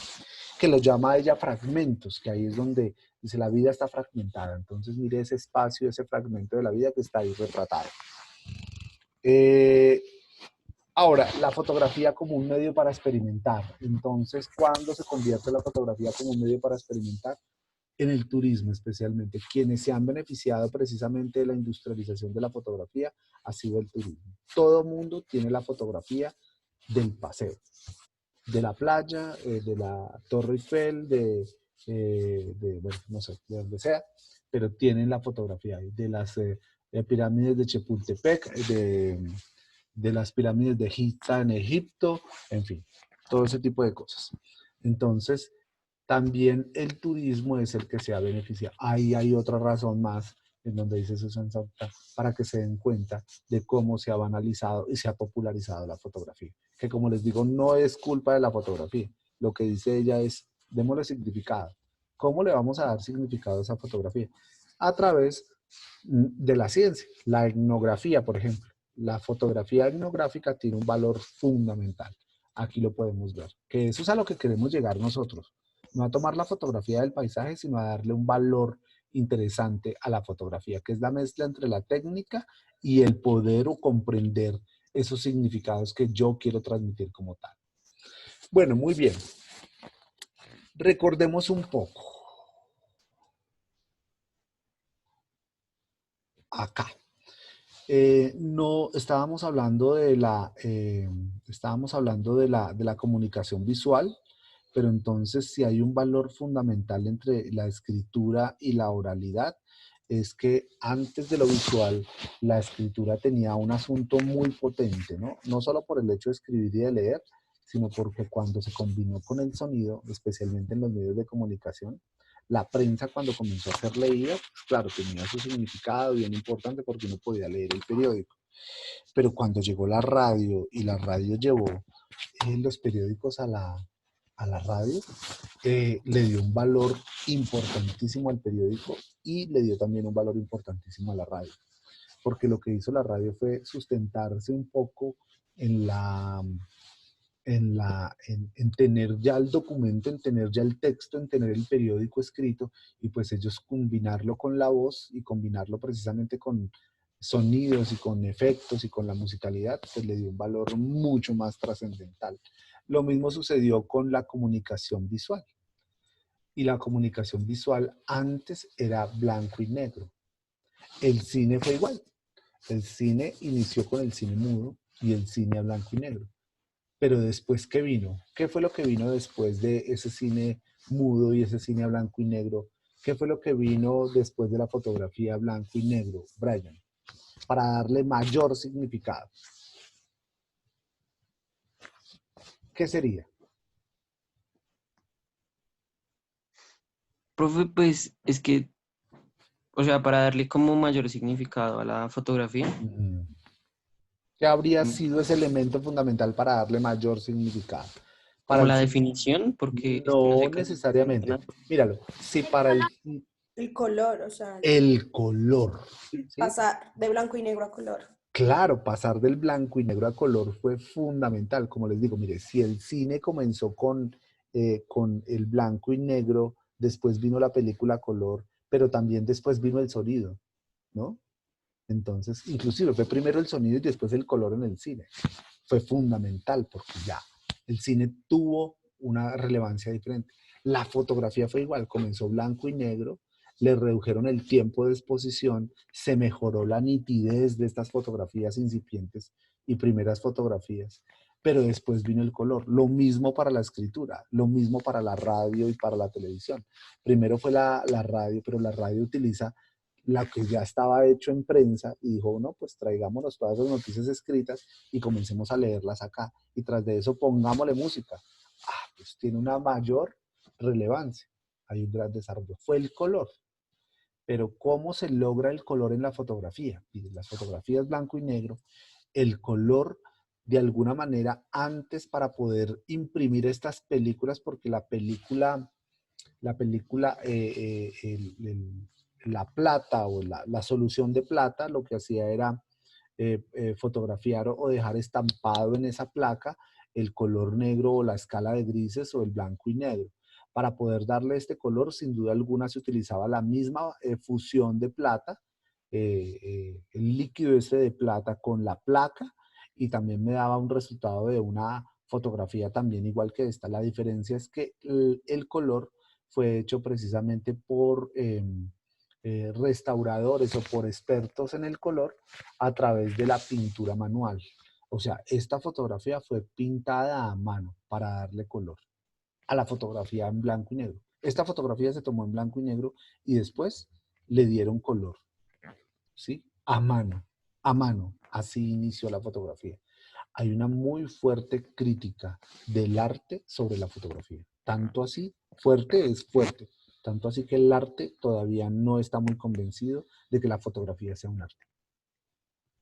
que lo llama ella fragmentos, que ahí es donde dice la vida está fragmentada. Entonces mire ese espacio, ese fragmento de la vida que está ahí retratado. Ahora, la fotografía como un medio para experimentar. Entonces, ¿cuándo se convierte la fotografía como un medio para experimentar? En el turismo especialmente. Quienes se han beneficiado precisamente de la industrialización de la fotografía ha sido el turismo. Todo mundo tiene la fotografía del paseo, de la playa, de la Torre Eiffel, bueno, no sé, de donde sea, pero tienen la fotografía ahí, de las pirámides de Chapultepec, de las pirámides de Giza en Egipto, en fin, todo ese tipo de cosas. Entonces, también el turismo es el que se ha beneficiado. Ahí hay otra razón más en donde dice Susan Sontag, para que se den cuenta de cómo se ha banalizado y se ha popularizado la fotografía. Que como les digo, no es culpa de la fotografía. Lo que dice ella es, démosle significado. ¿Cómo le vamos a dar significado a esa fotografía? A través de la ciencia. La etnografía, por ejemplo. La fotografía etnográfica tiene un valor fundamental. Aquí lo podemos ver. Que eso es a lo que queremos llegar nosotros. No a tomar la fotografía del paisaje, sino a darle un valor interesante a la fotografía, que es la mezcla entre la técnica y el poder o comprender esos significados que yo quiero transmitir como tal. Bueno, muy bien. Recordemos un poco. Acá. No, estábamos hablando de la comunicación visual, pero entonces si hay un valor fundamental entre la escritura y la oralidad, es que antes de lo visual, la escritura tenía un asunto muy potente, ¿no? No solo por el hecho de escribir y de leer, sino porque cuando se combinó con el sonido, especialmente en los medios de comunicación, la prensa cuando comenzó a ser leída, pues claro, tenía su significado bien importante porque uno podía leer el periódico. Pero cuando llegó la radio y la radio llevó los periódicos a la radio, le dio un valor importantísimo al periódico y le dio también un valor importantísimo a la radio. Porque lo que hizo la radio fue sustentarse un poco en tener ya el documento, en tener ya el texto, en tener el periódico escrito y pues ellos combinarlo con la voz y combinarlo precisamente con sonidos y con efectos y con la musicalidad, pues le dio un valor mucho más trascendental. Lo mismo sucedió con la comunicación visual. Y la comunicación visual antes era blanco y negro. El cine fue igual. El cine inició con el cine mudo y el cine a blanco y negro. Pero después, ¿qué vino? ¿Qué fue lo que vino después de ese cine mudo y ese cine a blanco y negro? ¿Qué fue lo que vino después de la fotografía a blanco y negro, Brian? Para darle mayor significado. ¿Qué sería?
Profe, pues es que, o sea, para darle como mayor significado a la fotografía,
¿Qué habría
mm,
sido ese elemento fundamental para darle mayor significado? Para
como
el
la
cine,
definición, porque es que no
no
sé casi definición
necesariamente.
nada.
Míralo, si para
El color, o sea,
el color, ¿sí?
pasar de blanco y negro a color.
Claro, pasar del blanco y negro a color fue fundamental. Como les digo, mire, si el cine comenzó con el blanco y negro, después vino la película a color, pero también después vino el sonido, ¿no? Entonces, inclusive fue primero el sonido y después el color en el cine. Fue fundamental porque ya el cine tuvo una relevancia diferente. La fotografía fue igual, comenzó blanco y negro, le redujeron el tiempo de exposición, se mejoró la nitidez de estas fotografías incipientes y primeras fotografías, pero después vino el color. Lo mismo para la escritura, lo mismo para la radio y para la televisión. Primero fue la radio, pero la radio utiliza la que ya estaba hecho en prensa y dijo, no, pues traigámonos todas las noticias escritas y comencemos a leerlas acá. Y tras de eso pongámosle música. Pues tiene una mayor relevancia. Hay un gran desarrollo. Fue el color. Pero ¿cómo se logra el color en la fotografía? Y en las fotografías blanco y negro, el color de alguna manera antes para poder imprimir estas películas, porque la plata o la solución de plata lo que hacía era fotografiar o dejar estampado en esa placa el color negro o la escala de grises o el blanco y negro. Para poder darle este color, sin duda alguna se utilizaba la misma fusión de plata, el líquido ese de plata con la placa, y también me daba un resultado de una fotografía también igual que esta. La diferencia es que el color fue hecho precisamente por restauradores o por expertos en el color a través de la pintura manual. O sea, esta fotografía fue pintada a mano para darle color a la fotografía en blanco y negro. Esta fotografía se tomó en blanco y negro y después le dieron color, ¿sí? A mano, así inició la fotografía. Hay una muy fuerte crítica del arte sobre la fotografía. Tanto así, fuerte es fuerte. Tanto así que el arte todavía no está muy convencido de que la fotografía sea un arte.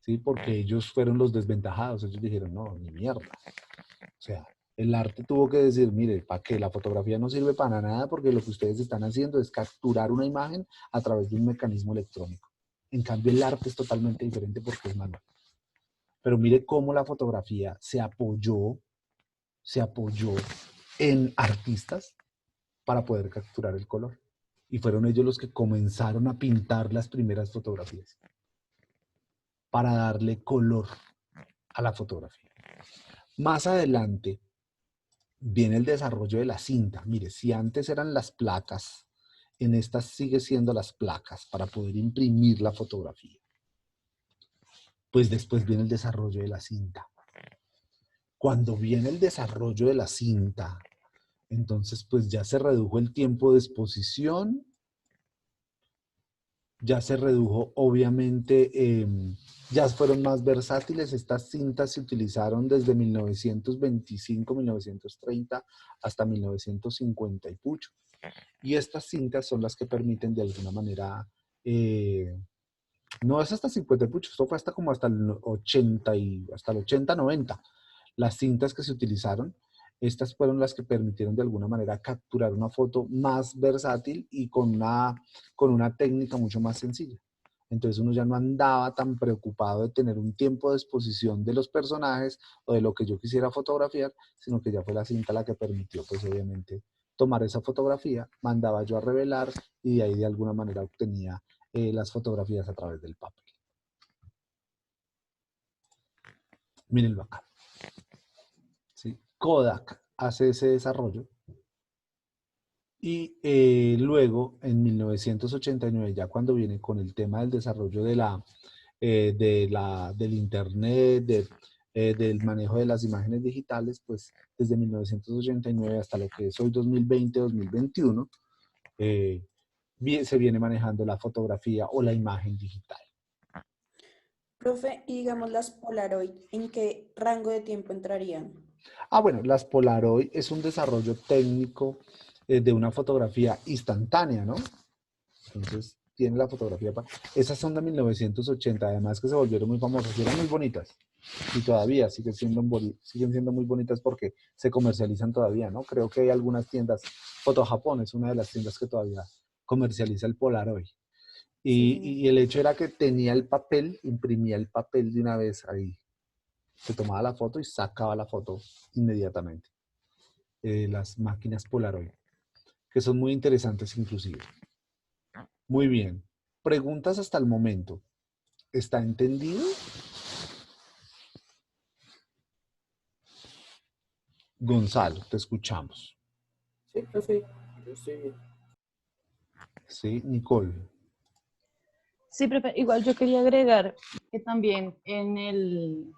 ¿Sí? Porque ellos fueron los desventajados. Ellos dijeron, no, ni mierda. O sea, el arte tuvo que decir, mire, ¿para qué? La fotografía no sirve para nada porque lo que ustedes están haciendo es capturar una imagen a través de un mecanismo electrónico. En cambio, el arte es totalmente diferente porque es manual. Pero mire cómo la fotografía se apoyó en artistas para poder capturar el color. Y fueron ellos los que comenzaron a pintar las primeras fotografías para darle color a la fotografía. Más adelante viene el desarrollo de la cinta. Mire, si antes eran las placas, en estas sigue siendo las placas para poder imprimir la fotografía. Pues después viene el desarrollo de la cinta. Cuando viene el desarrollo de la cinta, entonces pues ya se redujo el tiempo de exposición, ya se redujo obviamente, ya fueron más versátiles. Estas cintas se utilizaron desde 1925, 1930 hasta 1950 y pucho. Y estas cintas son las que permiten de alguna manera, no es hasta 50 y pucho, esto fue hasta como hasta el 80, hasta el 80, 90. Las cintas que se utilizaron, estas fueron las que permitieron de alguna manera capturar una foto más versátil y con una técnica mucho más sencilla. Entonces uno ya no andaba tan preocupado de tener un tiempo de exposición de los personajes o de lo que yo quisiera fotografiar, sino que ya fue la cinta la que permitió, pues obviamente, tomar esa fotografía, mandaba yo a revelar y de ahí de alguna manera obtenía las fotografías a través del papel. Mírenlo acá. ¿Sí? Kodak hace ese desarrollo y luego en 1989, ya cuando viene con el tema del desarrollo del internet, del manejo de las imágenes digitales, pues desde 1989 hasta lo que es hoy 2020-2021, se viene manejando la fotografía o la imagen digital.
Profe, y digamos las Polaroid, ¿en qué rango de tiempo entrarían?
Bueno, las Polaroid es un desarrollo técnico de una fotografía instantánea, ¿no? Entonces, tiene la fotografía. Esas son de 1980, además que se volvieron muy famosas y eran muy bonitas. Y todavía siguen siendo muy bonitas porque se comercializan todavía, ¿no? Creo que hay algunas tiendas, Foto Japón es una de las tiendas que todavía comercializa el Polaroid.
Sí.
Y el hecho era que tenía el papel, imprimía el papel de una vez ahí. Se tomaba la foto y sacaba la foto inmediatamente. Las máquinas Polaroid, que son muy interesantes inclusive. Muy bien. Preguntas hasta el momento. ¿Está entendido? Gonzalo, te escuchamos.
Sí, profe, yo estoy bien.
Sí, Nicole.
Sí, profe, igual yo quería agregar que también en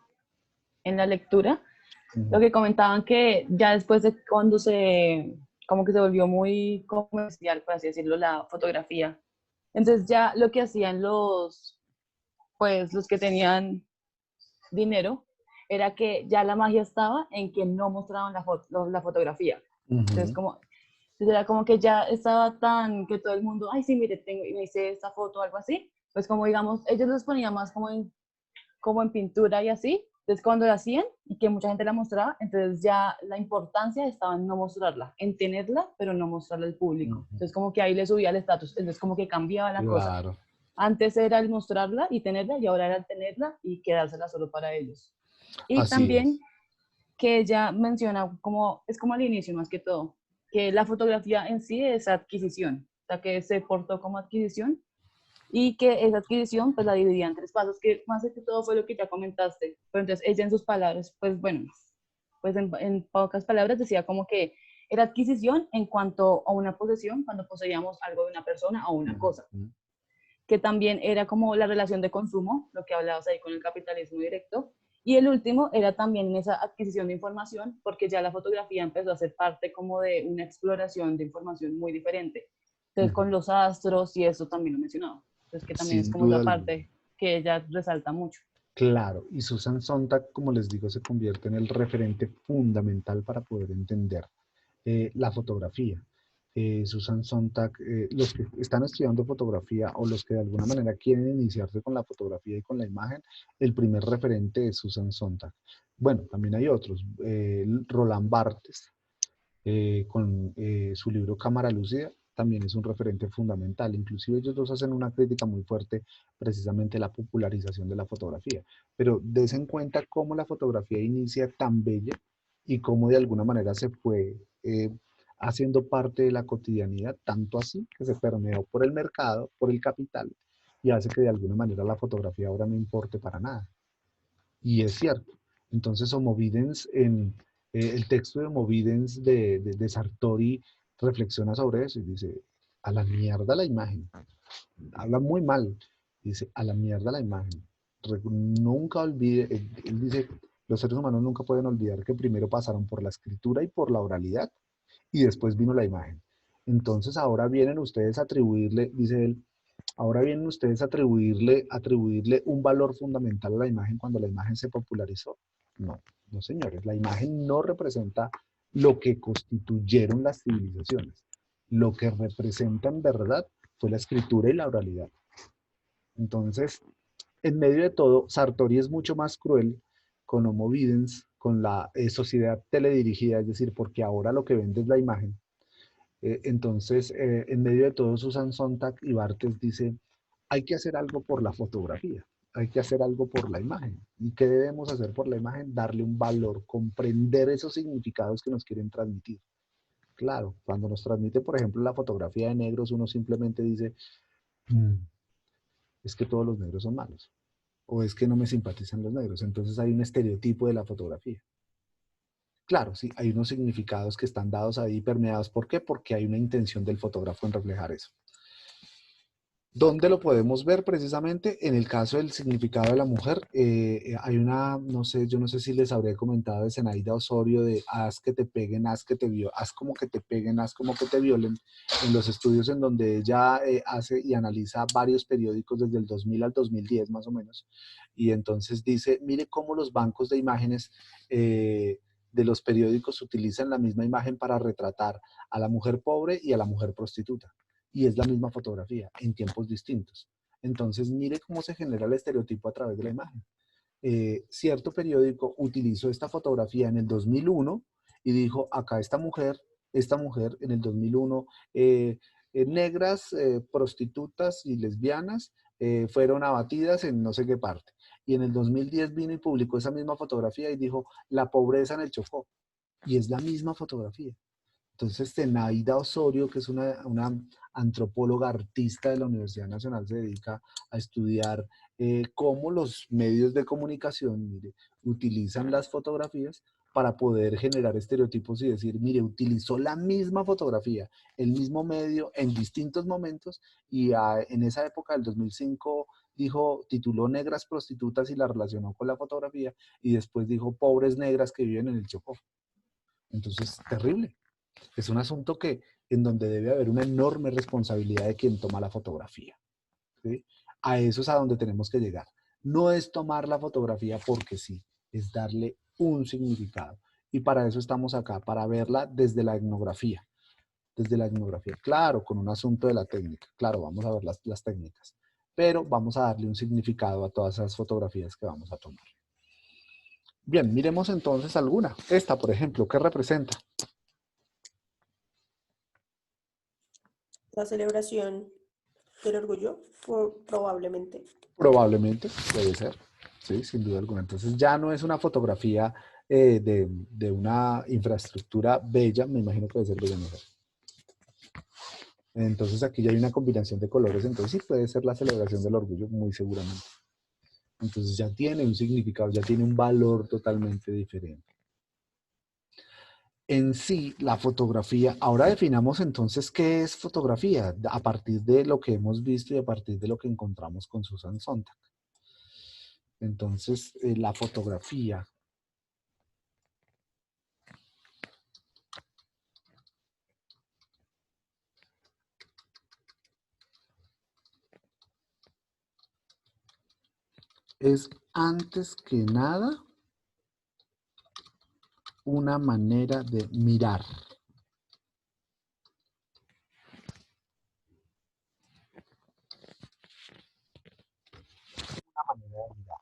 la lectura, lo que comentaban que ya después de cuando como que se volvió muy comercial, por así decirlo, la fotografía. Entonces ya lo que hacían pues los que tenían dinero, era que ya la magia estaba en que no mostraban la fotografía. Entonces, entonces era como que ya estaba tan que todo el mundo, ay, sí, mire, me hice esta foto o algo así. Pues como digamos, ellos los ponían más como en pintura y así. Entonces cuando la hacían y que mucha gente la mostraba, entonces ya la importancia estaba en no mostrarla, en tenerla, pero no mostrarla al público. Entonces como que ahí le subía el estatus, entonces como que cambiaba la cosa.
Claro.
Antes era el mostrarla y tenerla, y ahora era el tenerla y quedársela solo para ellos. Y
Así
también
es.
que ella menciona, es como al inicio más que todo, que la fotografía en sí es adquisición, o sea, que se portó como adquisición y que esa adquisición pues la dividía en tres pasos, que más que todo fue lo que ya comentaste. Pero entonces ella en sus palabras, pues bueno, pues en pocas palabras decía como que era adquisición en cuanto a una posesión, cuando poseíamos algo de una persona o una cosa, que también era como la relación de consumo, lo que hablabas ahí con el capitalismo directo, y el último era también esa adquisición de información, porque ya la fotografía empezó a ser parte como de una exploración de información muy diferente. Entonces, con los astros y eso también lo mencionaba. Entonces, que también es
Sin
como
duda
esa
alguna.
parte que ella resalta mucho.
Claro, y Susan Sontag, como les digo, se convierte en el referente fundamental para poder entender la fotografía. Susan Sontag, los que están estudiando fotografía o los que de alguna manera quieren iniciarse con la fotografía y con la imagen, el primer referente es Susan Sontag. Bueno, también hay otros, Roland Barthes, con su libro Cámara Lúcida, también es un referente fundamental. Inclusive ellos dos hacen una crítica muy fuerte precisamente a la popularización de la fotografía. Pero des en cuenta cómo la fotografía inicia tan bella y cómo de alguna manera se fue haciendo parte de la cotidianidad, tanto así que se permeó por el mercado, por el capital, y hace que de alguna manera la fotografía ahora no importe para nada. Y es cierto. Entonces, Homo Videns, el texto de Homo Videns de Sartori reflexiona sobre eso y dice, a la mierda la imagen. Habla muy mal. Dice, a la mierda la imagen. Nunca olvide, él dice, los seres humanos nunca pueden olvidar que primero pasaron por la escritura y por la oralidad y después vino la imagen. Entonces ahora vienen ustedes a atribuirle, dice él, ahora vienen ustedes a atribuirle un valor fundamental a la imagen cuando la imagen se popularizó. No, no señores, la imagen no representa lo que constituyeron las civilizaciones. Lo que representa en verdad fue la escritura y la oralidad. Entonces, en medio de todo, Sartori es mucho más cruel con Homo Videns, con la sociedad teledirigida, es decir, porque ahora lo que vende es la imagen. Entonces, en medio de todo, Susan Sontag y Barthes dice, hay que hacer algo por la fotografía, hay que hacer algo por la imagen. ¿Y qué debemos hacer por la imagen? Darle un valor, comprender esos significados que nos quieren transmitir. Claro, cuando nos transmite, por ejemplo, la fotografía de negros, uno simplemente dice, es que todos los negros son malos, o es que no me simpatizan los negros. Entonces hay un estereotipo de la fotografía. Claro, sí, hay unos significados que están dados ahí permeados. ¿Por qué? Porque hay una intención del fotógrafo en reflejar eso. ¿Dónde lo podemos ver precisamente? En el caso del significado de la mujer, hay una, no sé, yo no sé si les habría comentado de Zenaida Osorio de haz que te peguen, haz que te violen, haz como que te peguen, haz como que te violen, en los estudios en donde ella hace y analiza varios periódicos desde el 2000 al 2010 más o menos, y entonces dice, mire cómo los bancos de imágenes de los periódicos utilizan la misma imagen para retratar a la mujer pobre y a la mujer prostituta. Y es la misma fotografía en tiempos distintos. Entonces, mire cómo se genera el estereotipo a través de la imagen. Cierto periódico utilizó esta fotografía en el 2001 y dijo, acá esta mujer en el 2001, negras, prostitutas y lesbianas fueron abatidas en no sé qué parte. Y en el 2010 vino y publicó esa misma fotografía y dijo, la pobreza en el Chocó. Y es la misma fotografía. Entonces, Zenaida Osorio, que es una antropóloga artista de la Universidad Nacional, se dedica a estudiar cómo los medios de comunicación, mire, utilizan las fotografías para poder generar estereotipos y decir, mire, utilizó la misma fotografía, el mismo medio en distintos momentos y en esa época del 2005 dijo, tituló Negras Prostitutas y la relacionó con la fotografía y después dijo Pobres Negras que viven en el Chocó. Entonces, terrible. Es un asunto en donde debe haber una enorme responsabilidad de quien toma la fotografía. ¿Sí? A eso es a donde tenemos que llegar. No es tomar la fotografía porque sí, es darle un significado. Y para eso estamos acá, para verla desde la etnografía. Desde la etnografía, claro, con un asunto de la técnica. Claro, vamos a ver las técnicas. Pero vamos a darle un significado a todas esas fotografías que vamos a tomar. Bien, miremos entonces alguna. Esta, por ejemplo, ¿qué representa?
La celebración del orgullo, probablemente.
Probablemente, debe ser, sí, sin duda alguna. Entonces ya no es una fotografía de una infraestructura bella, me imagino que debe ser bella mujer. Entonces aquí ya hay una combinación de colores, entonces sí puede ser la celebración del orgullo, muy seguramente. Entonces ya tiene un significado, ya tiene un valor totalmente diferente. En sí, la fotografía, ahora definamos entonces qué es fotografía, a partir de lo que hemos visto y a partir de lo que encontramos con Susan Sontag. Entonces, la fotografía es antes que nada una manera de mirar. Una manera de mirar.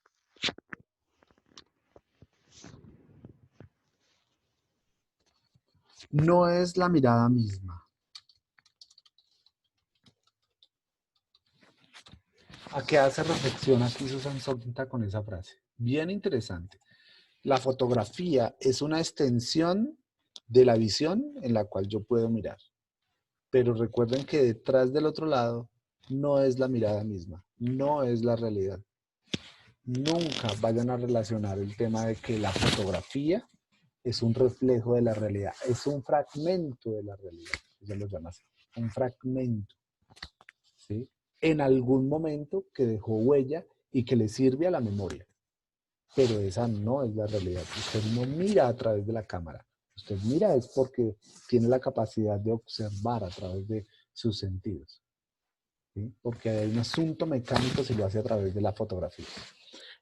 No es la mirada misma. ¿A qué hace reflexión aquí Susan Sontag con esa frase? Bien interesante. La fotografía es una extensión de la visión en la cual yo puedo mirar. Pero recuerden que detrás del otro lado no es la mirada misma, no es la realidad. Nunca vayan a relacionar el tema de que la fotografía es un reflejo de la realidad, es un fragmento de la realidad. Ella lo llama así, un fragmento. ¿Sí? En algún momento que dejó huella y que le sirve a la memoria. Pero esa no es la realidad. Usted no mira a través de la cámara. Usted mira es porque tiene la capacidad de observar a través de sus sentidos. ¿Sí? Porque hay un asunto mecánico si lo hace a través de la fotografía.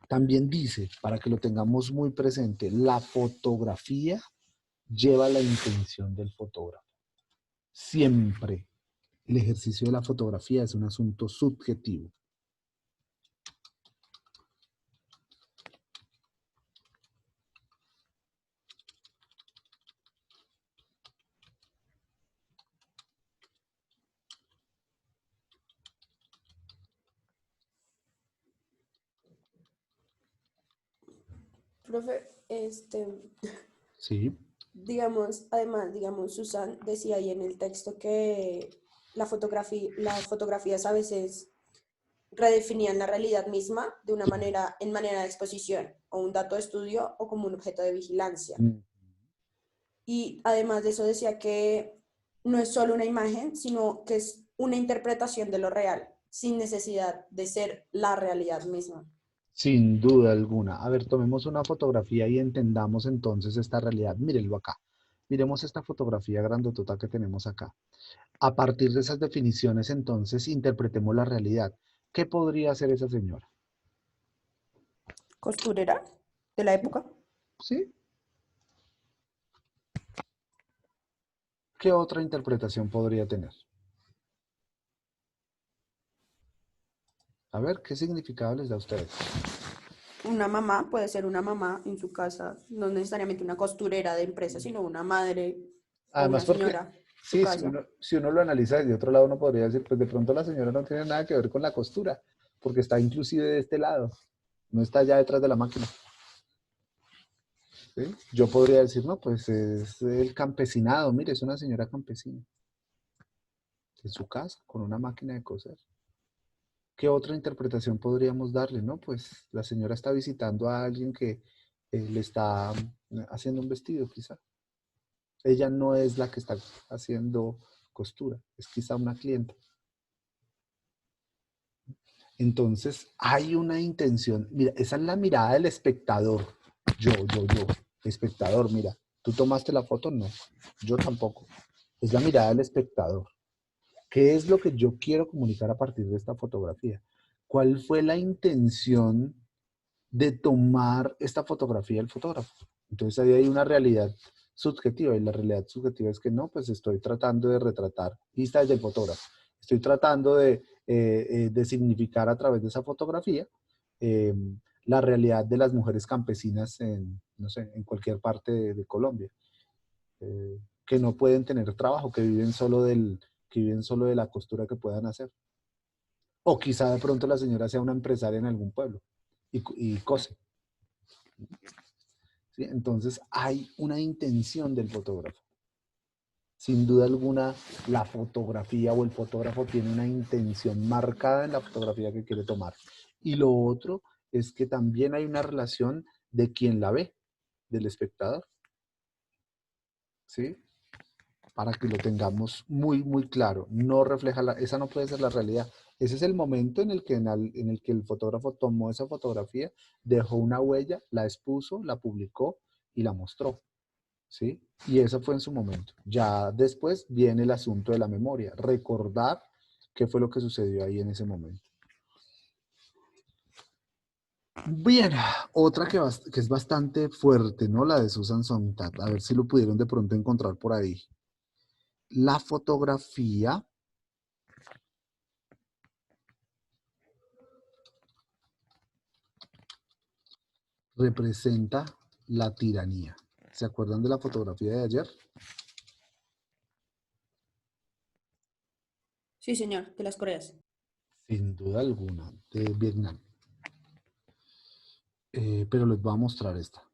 También dice, para que lo tengamos muy presente, la fotografía lleva la intención del fotógrafo. Siempre el ejercicio de la fotografía es un asunto subjetivo.
Profe,
Sí.
digamos, además, digamos, Susan decía ahí en el texto que las fotografías a veces redefinían la realidad misma de una manera, en manera de exposición, o un dato de estudio, o como un objeto de vigilancia. Y además de eso decía que no es solo una imagen, sino que es una interpretación de lo real. sin necesidad de ser la realidad misma.
Sin duda alguna. A ver, tomemos una fotografía y entendamos entonces esta realidad. Mírenlo acá. Miremos esta fotografía grandotota que tenemos acá. A partir de esas definiciones, entonces, interpretemos la realidad. ¿Qué podría hacer esa señora?
¿Costurera de la época?
¿Sí? ¿Qué otra interpretación podría tener? A ver, ¿qué significado les da a ustedes?
Una mamá, puede ser una mamá en su casa, no necesariamente una costurera de empresa, sino una madre o una
Además, porque,
señora en su
sí,
casa.
si uno lo analiza desde otro lado, uno podría decir, pues de pronto la señora no tiene nada que ver con la costura, porque está inclusive de este lado, no está allá detrás de la máquina. ¿Sí? Yo podría decir, no, pues es el campesinado, mire, es una señora campesina, en su casa, con una máquina de coser. ¿Qué otra interpretación podríamos darle? No, pues la señora está visitando a alguien que le está haciendo un vestido, quizá. Ella no es la que está haciendo costura, es quizá una clienta. Entonces, hay una intención. Mira, esa es la mirada del espectador. Yo, espectador, mira. ¿Tú tomaste la foto? No, yo tampoco. Es la mirada del espectador. ¿Qué es lo que yo quiero comunicar a partir de esta fotografía? ¿Cuál fue la intención de tomar esta fotografía del fotógrafo? Entonces ahí hay una realidad subjetiva, y la realidad subjetiva es que no, pues estoy tratando de retratar, vista desde el fotógrafo, estoy tratando de significar a través de esa fotografía eh, la realidad de las mujeres campesinas en, no sé, en cualquier parte de Colombia, que no pueden tener trabajo, que viven solo de la costura que puedan hacer. O quizá de pronto la señora sea una empresaria en algún pueblo y cose. ¿Sí? Entonces hay una intención del fotógrafo. Sin duda alguna, la fotografía o el fotógrafo tiene una intención marcada en la fotografía que quiere tomar. Y lo otro es que también hay una relación de quien la ve, del espectador. ¿Sí? Para que lo tengamos muy, muy claro. No refleja, esa no puede ser la realidad. Ese es el momento en el que el fotógrafo tomó esa fotografía, dejó una huella, la expuso, la publicó y la mostró. ¿Sí? Y eso fue en su momento. Ya después viene el asunto de la memoria, recordar qué fue lo que sucedió ahí en ese momento. Bien, otra que es bastante fuerte, ¿no? La de Susan Sontag. A ver si lo pudieron de pronto encontrar por ahí. La fotografía representa la tiranía. ¿Se acuerdan de la fotografía de ayer?
Sí, señor, de las Coreas.
Sin duda alguna, de Vietnam. Pero les voy a mostrar esta.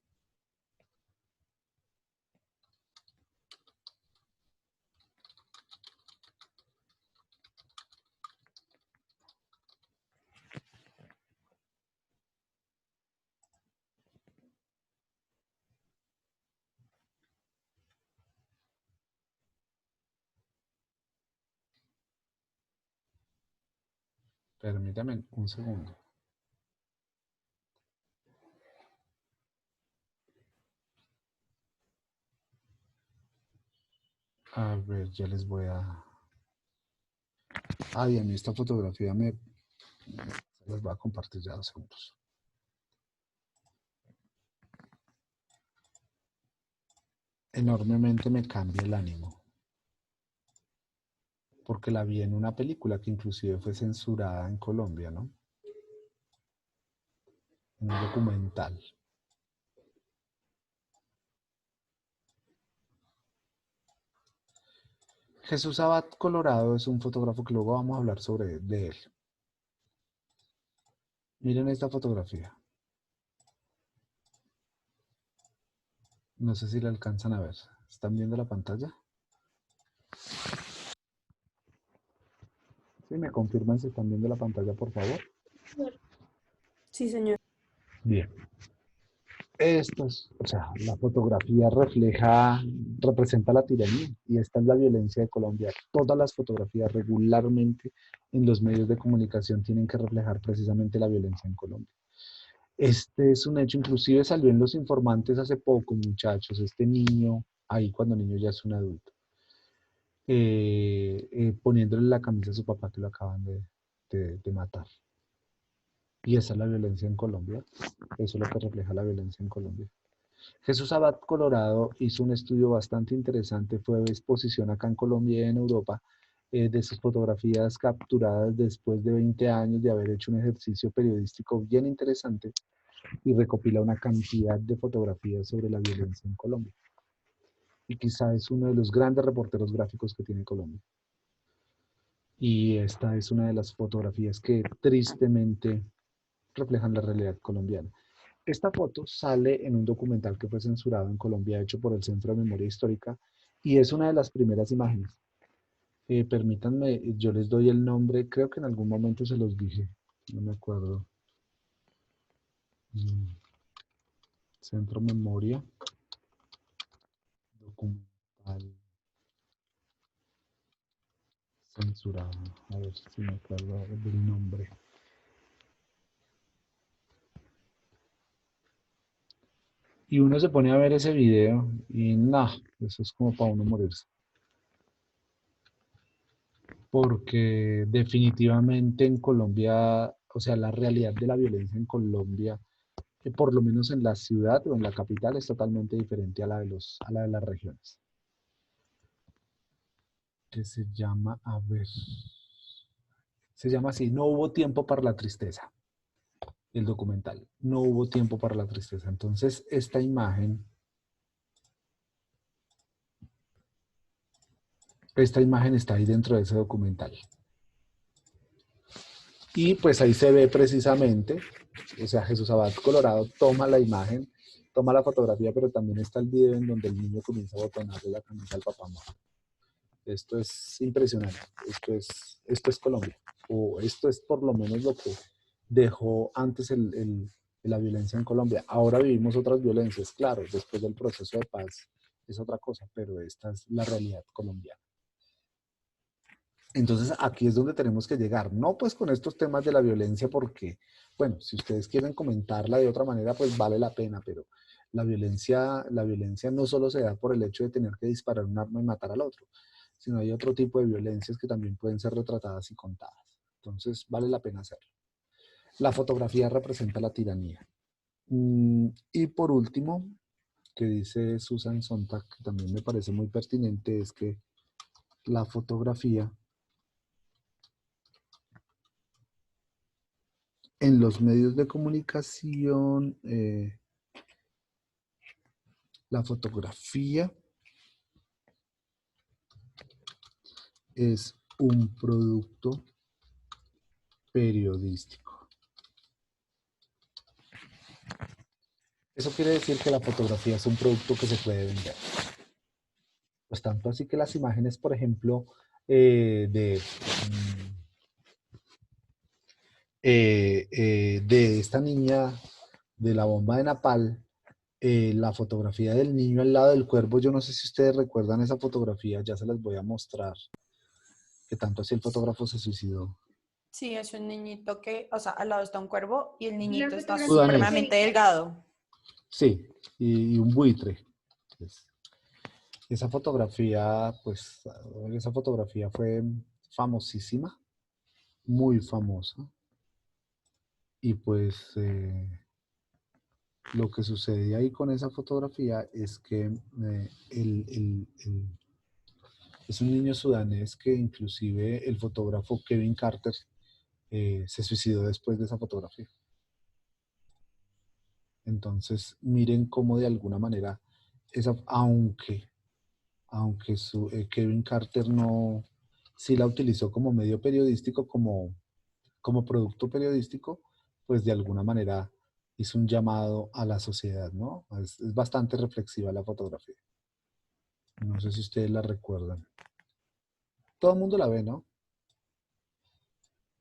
Permítame un segundo. A ver, ya les voy a... Ay, a mí esta fotografía me... Se las voy a compartir ya 2 segundos. Enormemente me cambia el ánimo. Porque la vi en una película que inclusive fue censurada en Colombia, ¿no? En un documental. Jesús Abad Colorado es un fotógrafo que luego vamos a hablar de él. Miren esta fotografía. No sé si la alcanzan a ver. ¿Están viendo la pantalla? Sí, me confirman si están viendo la pantalla, por favor.
Sí, señor.
Bien. Esto es, o sea, la fotografía representa la tiranía y esta es la violencia de Colombia. Todas las fotografías regularmente en los medios de comunicación tienen que reflejar precisamente la violencia en Colombia. Este es un hecho, inclusive salió en Los Informantes hace poco, muchachos, este niño, ahí cuando el niño ya es un adulto, poniéndole la camisa a su papá que lo acaban de matar. Y esa es la violencia en Colombia. Eso es lo que refleja la violencia en Colombia. Jesús Abad Colorado hizo un estudio bastante interesante, fue exposición acá en Colombia y en Europa, de sus fotografías capturadas después de 20 años de haber hecho un ejercicio periodístico bien interesante y recopila una cantidad de fotografías sobre la violencia en Colombia. Y quizá es uno de los grandes reporteros gráficos que tiene Colombia. Y esta es una de las fotografías que tristemente reflejan la realidad colombiana. Esta foto sale en un documental que fue censurado en Colombia, hecho por el Centro de Memoria Histórica, y es una de las primeras imágenes. Permítanme, yo les doy el nombre, creo que en algún momento se los dije, no me acuerdo. Centro Memoria, documental censurado. A ver si me acuerdo del nombre. Y uno se pone a ver ese video y no, eso es como para uno morirse. Porque definitivamente en Colombia, o sea, la realidad de la violencia en Colombia, por lo menos en la ciudad o en la capital, es totalmente diferente a a la de las regiones. Que se llama, a ver, se llama así, No hubo tiempo para la tristeza, el documental. No hubo tiempo para la tristeza. Entonces, esta imagen está ahí dentro de ese documental. Y pues ahí se ve precisamente, o sea, Jesús Abad Colorado toma la imagen, toma la fotografía, pero también está el video en donde el niño comienza a botonarle la camisa al papá. Esto es impresionante, esto es Colombia, o esto es por lo menos lo que dejó antes la violencia en Colombia. Ahora vivimos otras violencias, claro, después del proceso de paz es otra cosa, pero esta es la realidad colombiana. Entonces aquí es donde tenemos que llegar, no pues con estos temas de la violencia porque, bueno, si ustedes quieren comentarla de otra manera, pues vale la pena, pero la violencia no solo se da por el hecho de tener que disparar un arma y matar al otro, sino hay otro tipo de violencias que también pueden ser retratadas y contadas. Entonces vale la pena hacerlo. La fotografía representa la tiranía. Y por último, que dice Susan Sontag, que también me parece muy pertinente, es que la fotografía en los medios de comunicación, la fotografía es un producto periodístico. Eso quiere decir que la fotografía es un producto que se puede vender. Pues tanto así que las imágenes, por ejemplo, de esta niña de la bomba de Napal, la fotografía del niño al lado del cuervo, yo no sé si ustedes recuerdan esa fotografía, ya se las voy a mostrar, que tanto así el fotógrafo se suicidó.
Sí, es un niñito que, o sea, al lado está un cuervo y el
La
niñito está
fotografía
supremamente
que-
delgado.
Sí, y un buitre. Pues, esa fotografía, pues, esa fotografía fue famosísima, muy famosa. Y pues lo que sucede ahí con esa fotografía es que es un niño sudanés que inclusive el fotógrafo Kevin Carter se suicidó después de esa fotografía. Entonces, miren cómo de alguna manera, aunque Kevin Carter no, sí la utilizó como medio periodístico, como producto periodístico, pues de alguna manera hizo un llamado a la sociedad, ¿no? Es bastante reflexiva la fotografía. No sé si ustedes la recuerdan. Todo el mundo la ve, ¿no?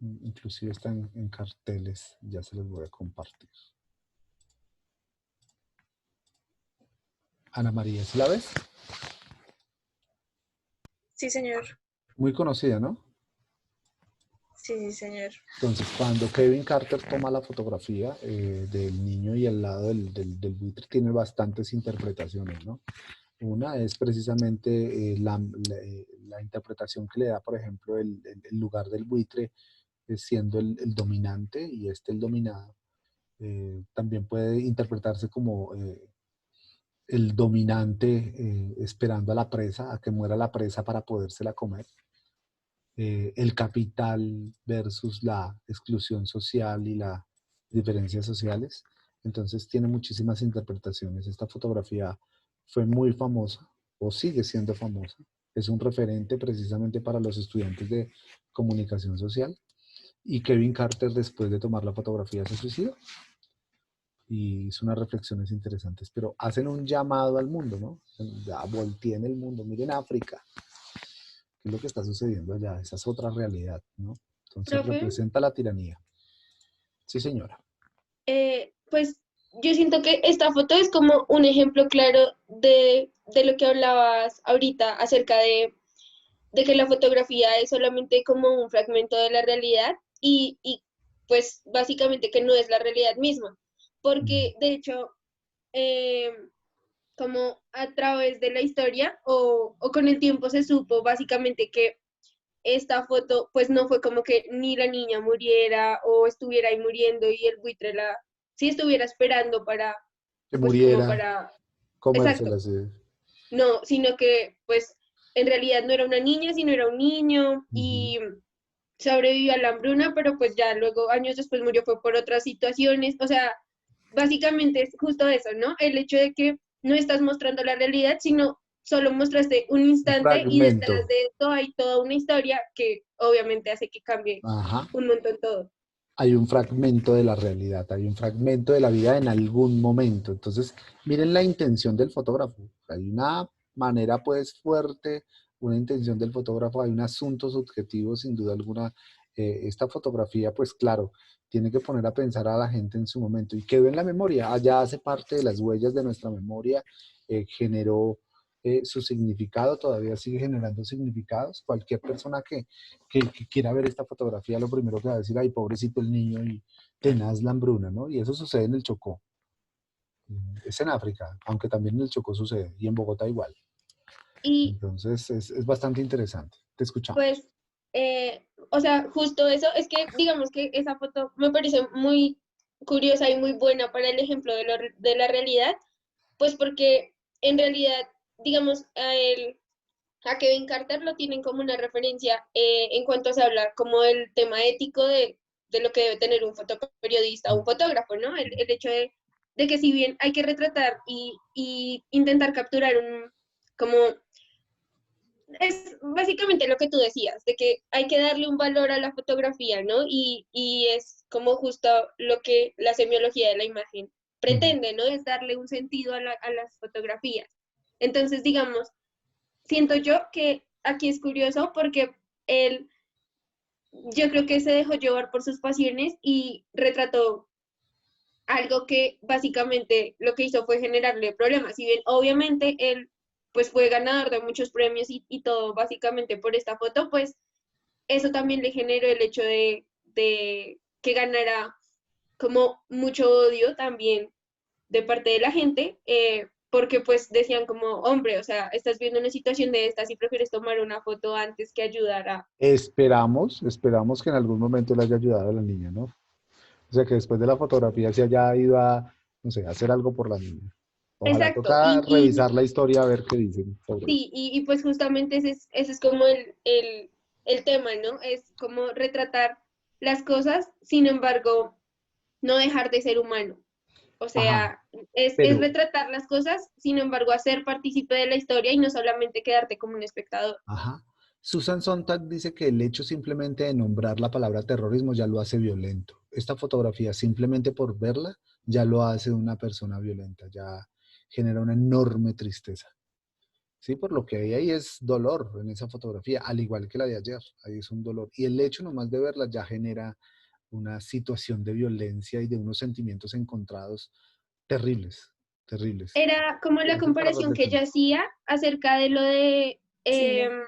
Inclusive está en carteles, ya se los voy a compartir. Ana María, ¿sí la ves?
Sí, señor.
Muy conocida, ¿no?
Sí, sí, señor.
Entonces, cuando Kevin Carter toma la fotografía del niño y al lado del buitre, tiene bastantes interpretaciones, ¿no? Una es precisamente la interpretación que le da, por ejemplo, el lugar del buitre siendo el dominante y el dominado. También puede interpretarse como el dominante esperando a la presa, a que muera la presa para podérsela comer. El capital versus la exclusión social y las diferencias sociales. Entonces tiene muchísimas interpretaciones. Esta fotografía fue muy famosa o sigue siendo famosa. Es un referente precisamente para los estudiantes de comunicación social. Y Kevin Carter, después de tomar la fotografía, se suicidó. Y hizo unas reflexiones interesantes, pero hacen un llamado al mundo, ¿no? Ya volteen el mundo, miren África, qué es lo que está sucediendo allá, esa es otra realidad, ¿no? Entonces
Profe,
representa la tiranía. Sí, señora.
pues yo siento que esta foto es como un ejemplo claro de lo que hablabas ahorita acerca de que la fotografía es solamente como un fragmento de la realidad y pues básicamente que no es la realidad misma, porque de hecho eh, como a través de la historia o con el tiempo se supo básicamente que esta foto pues no fue como que ni la niña muriera o estuviera ahí muriendo y el buitre la sí estuviera esperando para
Que
pues como
muriera,
para exacto,
comérsela, sí.
no, sino que pues en realidad no era una niña, sino era un niño
Ujú.
y sobrevivió a la hambruna, pero pues ya luego años después murió fue por otras situaciones, o sea, básicamente es justo eso, ¿no? El hecho de que no estás mostrando la realidad, sino solo mostraste un
Un
instante y detrás
fragmento.
de esto hay toda una historia que obviamente hace que cambie
Ajá.
un montón todo.
Hay un fragmento de la realidad, hay un fragmento de la vida en algún momento. Entonces, miren la intención del fotógrafo. Hay una manera pues fuerte, una intención del fotógrafo, hay un asunto subjetivo sin duda alguna. Esta fotografía pues claro, tiene que poner a pensar a la gente en su momento y quedó en la memoria, allá hace parte de las huellas de nuestra memoria, generó su significado, todavía sigue generando significados. Cualquier persona que quiera ver esta fotografía, lo primero que va a decir, ay, pobrecito el niño y tenaz la hambruna, ¿no? Y eso sucede en el Chocó. Es en África, aunque también en el Chocó sucede, y en Bogotá igual.
Y
Entonces es bastante interesante. Te escuchamos.
pues, o sea, justo eso, es que digamos que esa foto me parece muy curiosa y muy buena para el ejemplo de la realidad, pues porque en realidad, digamos, a Kevin Carter lo tienen como una referencia en cuanto se habla como el tema ético de lo que debe tener un fotoperiodista o un fotógrafo, ¿no? El hecho de que si bien hay que retratar y intentar capturar como, es básicamente lo que tú decías, de que hay que darle un valor a la fotografía, ¿no? Y es como justo lo que la semiología de la imagen
Ujú.
pretende, ¿no? Es darle un sentido a las fotografías. Entonces, digamos, siento yo que aquí es curioso porque él, yo creo que se dejó llevar por sus pasiones y retrató algo que básicamente lo que hizo fue generarle problemas. Si bien obviamente él pues fue ganador de muchos premios y todo básicamente por esta foto, pues eso también le generó el hecho de que ganara como mucho odio también de parte de la gente, porque pues decían como, hombre, o sea, estás viendo una situación de estas y prefieres tomar una foto antes que ayudar a...
Esperamos que en algún momento le haya ayudado a la niña, ¿no? O sea, que después de la fotografía se haya ido a, no sé, a hacer algo por la niña. Ojalá
Exacto,
toca revisar la historia a ver qué dicen sobre eso.
sí, y pues justamente ese es como el tema, ¿no? Es como retratar las cosas, sin embargo, no dejar de ser humano. O
Ajá,
sea, es
pero
retratar las cosas, sin embargo, hacer partícipe de la historia y no solamente quedarte como un espectador.
ajá. Susan Sontag dice que el hecho simplemente de nombrar la palabra terrorismo ya lo hace violento. Esta fotografía, simplemente por verla, ya lo hace una persona violenta, ya genera una enorme tristeza. Sí, por lo que hay ahí es dolor en esa fotografía, al igual que la de ayer, ahí es un dolor. Y el hecho nomás de verla ya genera una situación de violencia y de unos sentimientos encontrados terribles, terribles.
Era como la
Gracias por la
comparación que ella
reflexión.
hacía acerca de lo de
China.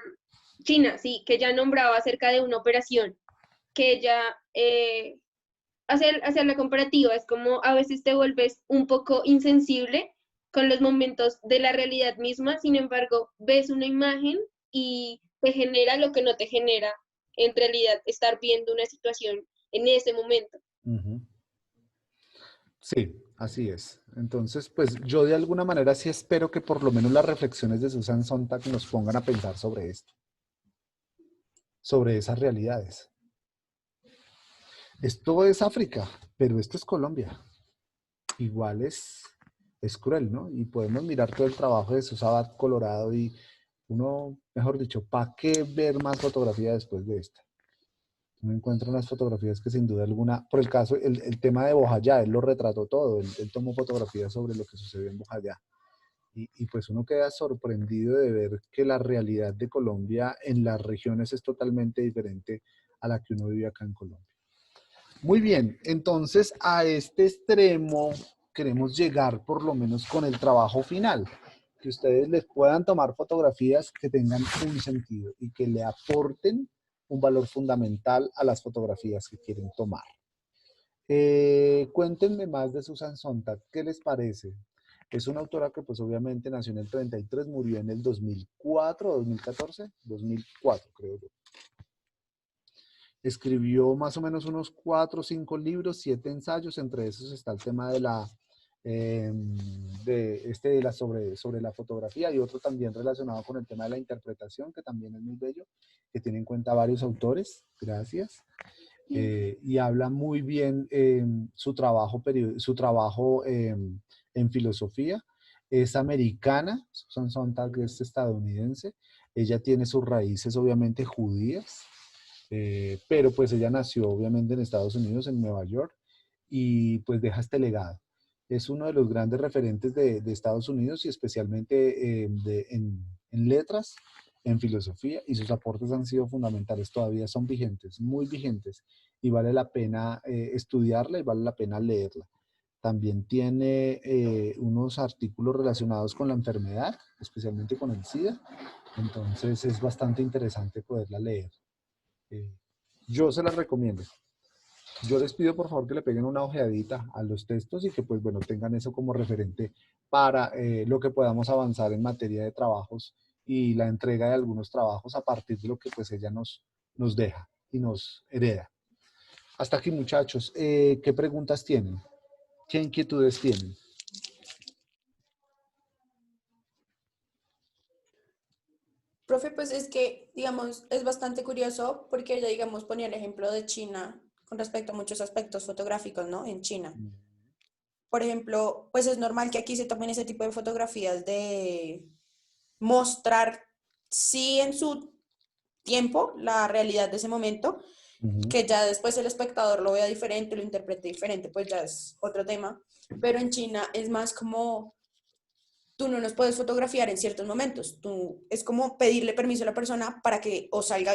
China, sí, que ella nombraba acerca de una operación, que ella hacer la comparativa, es como a veces te vuelves un poco insensible con los momentos de la realidad misma, sin embargo, ves una imagen y te genera lo que no te genera en realidad estar viendo una situación en ese momento.
Ujú. Sí, así es. Entonces, pues yo de alguna manera sí espero que por lo menos las reflexiones de Susan Sontag nos pongan a pensar sobre esto, sobre esas realidades. Esto es África, pero esto es Colombia. Igual es cruel, ¿no? Y podemos mirar todo el trabajo de Susan Colorado y uno, mejor dicho, ¿para qué ver más fotografía después de esta? Uno encuentra unas fotografías que sin duda alguna, por el caso, el tema de Bojayá, él lo retrató todo, él tomó fotografías sobre lo que sucedió en Bojayá. Y pues uno queda sorprendido de ver que la realidad de Colombia en las regiones es totalmente diferente a la que uno vive acá en Colombia. Muy bien, entonces a este extremo queremos llegar por lo menos con el trabajo final, que ustedes les puedan tomar fotografías que tengan un sentido y que le aporten un valor fundamental a las fotografías que quieren tomar. Cuéntenme más de Susan Sontag, ¿qué les parece? Es una autora que pues obviamente nació en el 33, murió en el 2004, 2014, 2004 creo yo. Escribió más o menos unos 4 o 5 libros, 7 ensayos, entre esos está el tema de sobre la fotografía y otro también relacionado con el tema de la interpretación, que también es muy bello, que tiene en cuenta varios autores, gracias. Y habla muy bien su trabajo en filosofía. Es americana, Susan Sontag es estadounidense, ella tiene sus raíces obviamente judías, pero pues ella nació obviamente en Estados Unidos, en Nueva York, y pues deja este legado. Es uno de los grandes referentes de Estados Unidos y especialmente en letras, en filosofía, y sus aportes han sido fundamentales, todavía son vigentes, muy vigentes, y vale la pena estudiarla y vale la pena leerla. También tiene unos artículos relacionados con la enfermedad, especialmente con el SIDA, entonces es bastante interesante poderla leer. Yo se las recomiendo. Yo les pido por favor que le peguen una ojeadita a los textos y que pues bueno tengan eso como referente para lo que podamos avanzar en materia de trabajos y la entrega de algunos trabajos a partir de lo que pues ella nos deja y nos hereda. Hasta aquí muchachos, ¿qué preguntas tienen? ¿Qué inquietudes tienen?
Profe, pues es que, digamos, es bastante curioso porque ella, digamos, ponía el ejemplo de China con respecto a muchos aspectos fotográficos, ¿no? En China. Por ejemplo, pues es normal que aquí se tomen ese tipo de fotografías de mostrar, sí, en su tiempo, la realidad de ese momento, que ya después el espectador lo vea diferente, lo interprete diferente, pues ya es otro tema. Pero en China es más como tú no nos puedes fotografiar en ciertos momentos. Es como pedirle permiso a la persona para que o salga,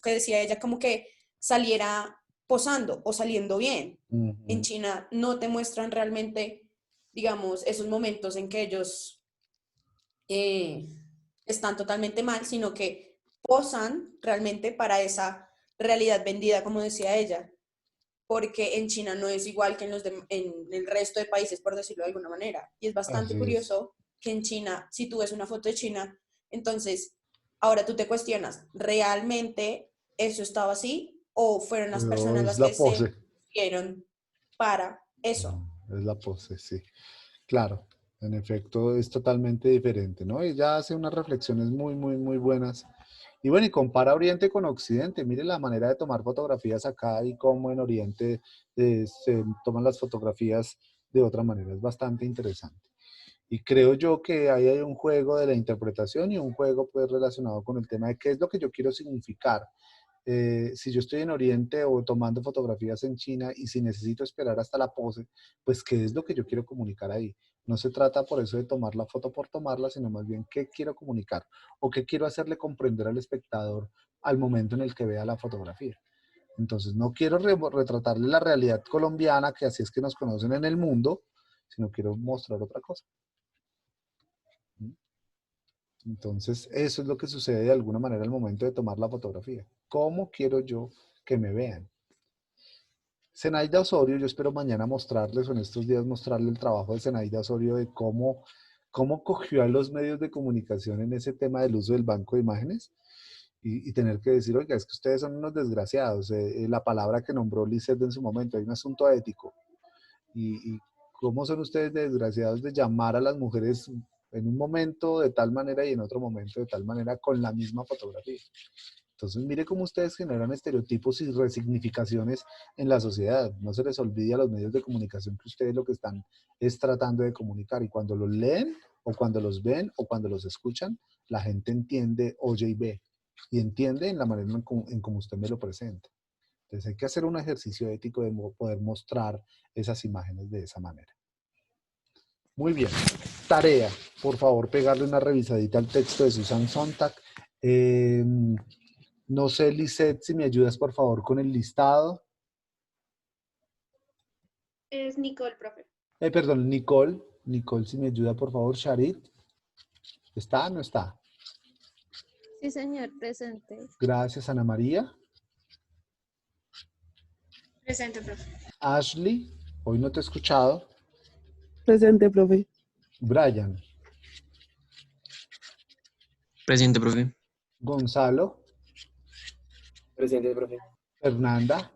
que decía ella, como que saliera posando o saliendo bien. En China no te muestran realmente, digamos, esos momentos en que ellos están totalmente mal, sino que posan realmente para esa realidad vendida, como decía ella, porque en China no es igual que en el resto de países, por decirlo de alguna manera. Y es bastante
Así es.
curioso que en China, si tú ves una foto de China, entonces ahora tú te cuestionas, ¿realmente eso estaba así? ¿O fueron las
Pero
personas
es
las
la
que se
pose.
vieron para eso?
Es la pose, sí. Claro, en efecto es totalmente diferente, ¿no? Ella hace unas reflexiones muy, muy, muy buenas. Y bueno, y compara Oriente con Occidente. Mire la manera de tomar fotografías acá y cómo en Oriente se toman las fotografías de otra manera. Es bastante interesante. Y creo yo que ahí hay un juego de la interpretación y un juego pues relacionado con el tema de qué es lo que yo quiero significar. Si yo estoy en Oriente o tomando fotografías en China y si necesito esperar hasta la pose, pues qué es lo que yo quiero comunicar ahí. No se trata por eso de tomar la foto por tomarla, sino más bien qué quiero comunicar o qué quiero hacerle comprender al espectador al momento en el que vea la fotografía. Entonces no quiero retratarle la realidad colombiana, que así es que nos conocen en el mundo, sino quiero mostrar otra cosa. Entonces, eso es lo que sucede de alguna manera al momento de tomar la fotografía. ¿Cómo quiero yo que me vean? Zenaida Osorio, yo espero mañana mostrarles, o en estos días mostrarles el trabajo de Zenaida Osorio de cómo cogió a los medios de comunicación en ese tema del uso del banco de imágenes y tener que decir, oiga, es que ustedes son unos desgraciados. La palabra que nombró Lisette en su momento, hay un asunto ético. Y cómo son ustedes de desgraciados de llamar a las mujeres en un momento de tal manera y en otro momento de tal manera con la misma fotografía. Entonces, mire cómo ustedes generan estereotipos y resignificaciones en la sociedad. No se les olvide a los medios de comunicación que ustedes lo que están es tratando de comunicar. Y cuando los leen, o cuando los ven, o cuando los escuchan, la gente entiende, oye y ve. Y entiende en la manera en cómo usted me lo presenta. Entonces, hay que hacer un ejercicio ético de poder mostrar esas imágenes de esa manera. Muy bien. Tarea. Por favor, pegarle una revisadita al texto de Susan Sontag. No sé, Lisette, si me ayudas por favor con el listado.
Es Nicole, profe.
Perdón, Nicole. Nicole, si me ayuda por favor. Sharit. ¿Está? ¿No está?
Sí, señor, presente.
Gracias, Ana María.
Presente, profe.
Ashley. Hoy no te he escuchado.
Presente, profe.
Brian.
Presente, profe.
Gonzalo.
Presente, profe.
Fernanda.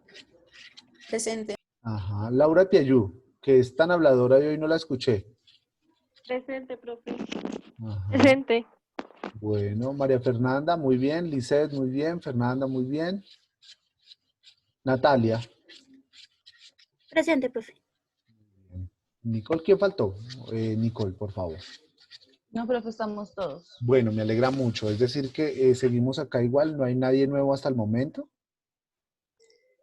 Presente.
Ajá. Laura Piayú, que es tan habladora y hoy no la escuché.
Presente, profe.
Ajá.
Presente.
Bueno, María Fernanda, muy bien. Lisette, muy bien. Fernanda, muy bien. Natalia.
Presente, profe.
Nicole, ¿quién faltó? Nicole, por favor.
No, profe, estamos todos.
Bueno, me alegra mucho. Es decir que seguimos acá igual, no hay nadie nuevo hasta el momento.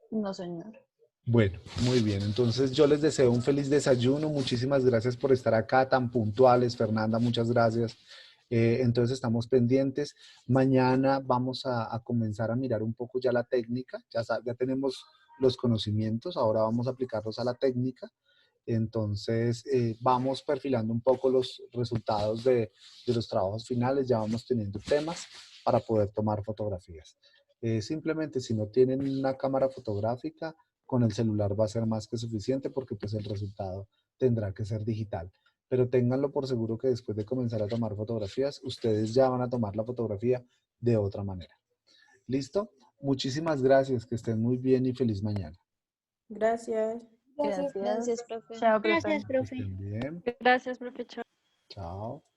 No, señor.
Bueno, muy bien. Entonces yo les deseo un feliz desayuno. Muchísimas gracias por estar acá tan puntuales. Fernanda, muchas gracias. Entonces estamos pendientes. Mañana vamos a comenzar a mirar un poco ya la técnica. Ya tenemos los conocimientos, ahora vamos a aplicarlos a la técnica. Entonces vamos perfilando un poco los resultados de los trabajos finales, ya vamos teniendo temas para poder tomar fotografías. Simplemente si no tienen una cámara fotográfica, con el celular va a ser más que suficiente porque pues el resultado tendrá que ser digital. Pero ténganlo por seguro que después de comenzar a tomar fotografías, ustedes ya van a tomar la fotografía de otra manera. ¿Listo? Muchísimas gracias, que estén muy bien y feliz mañana.
Gracias.
Gracias, profe.
Chao, profe.
Gracias,
Que
profe.
estén bien.
Gracias, profe. Chao.
Chao.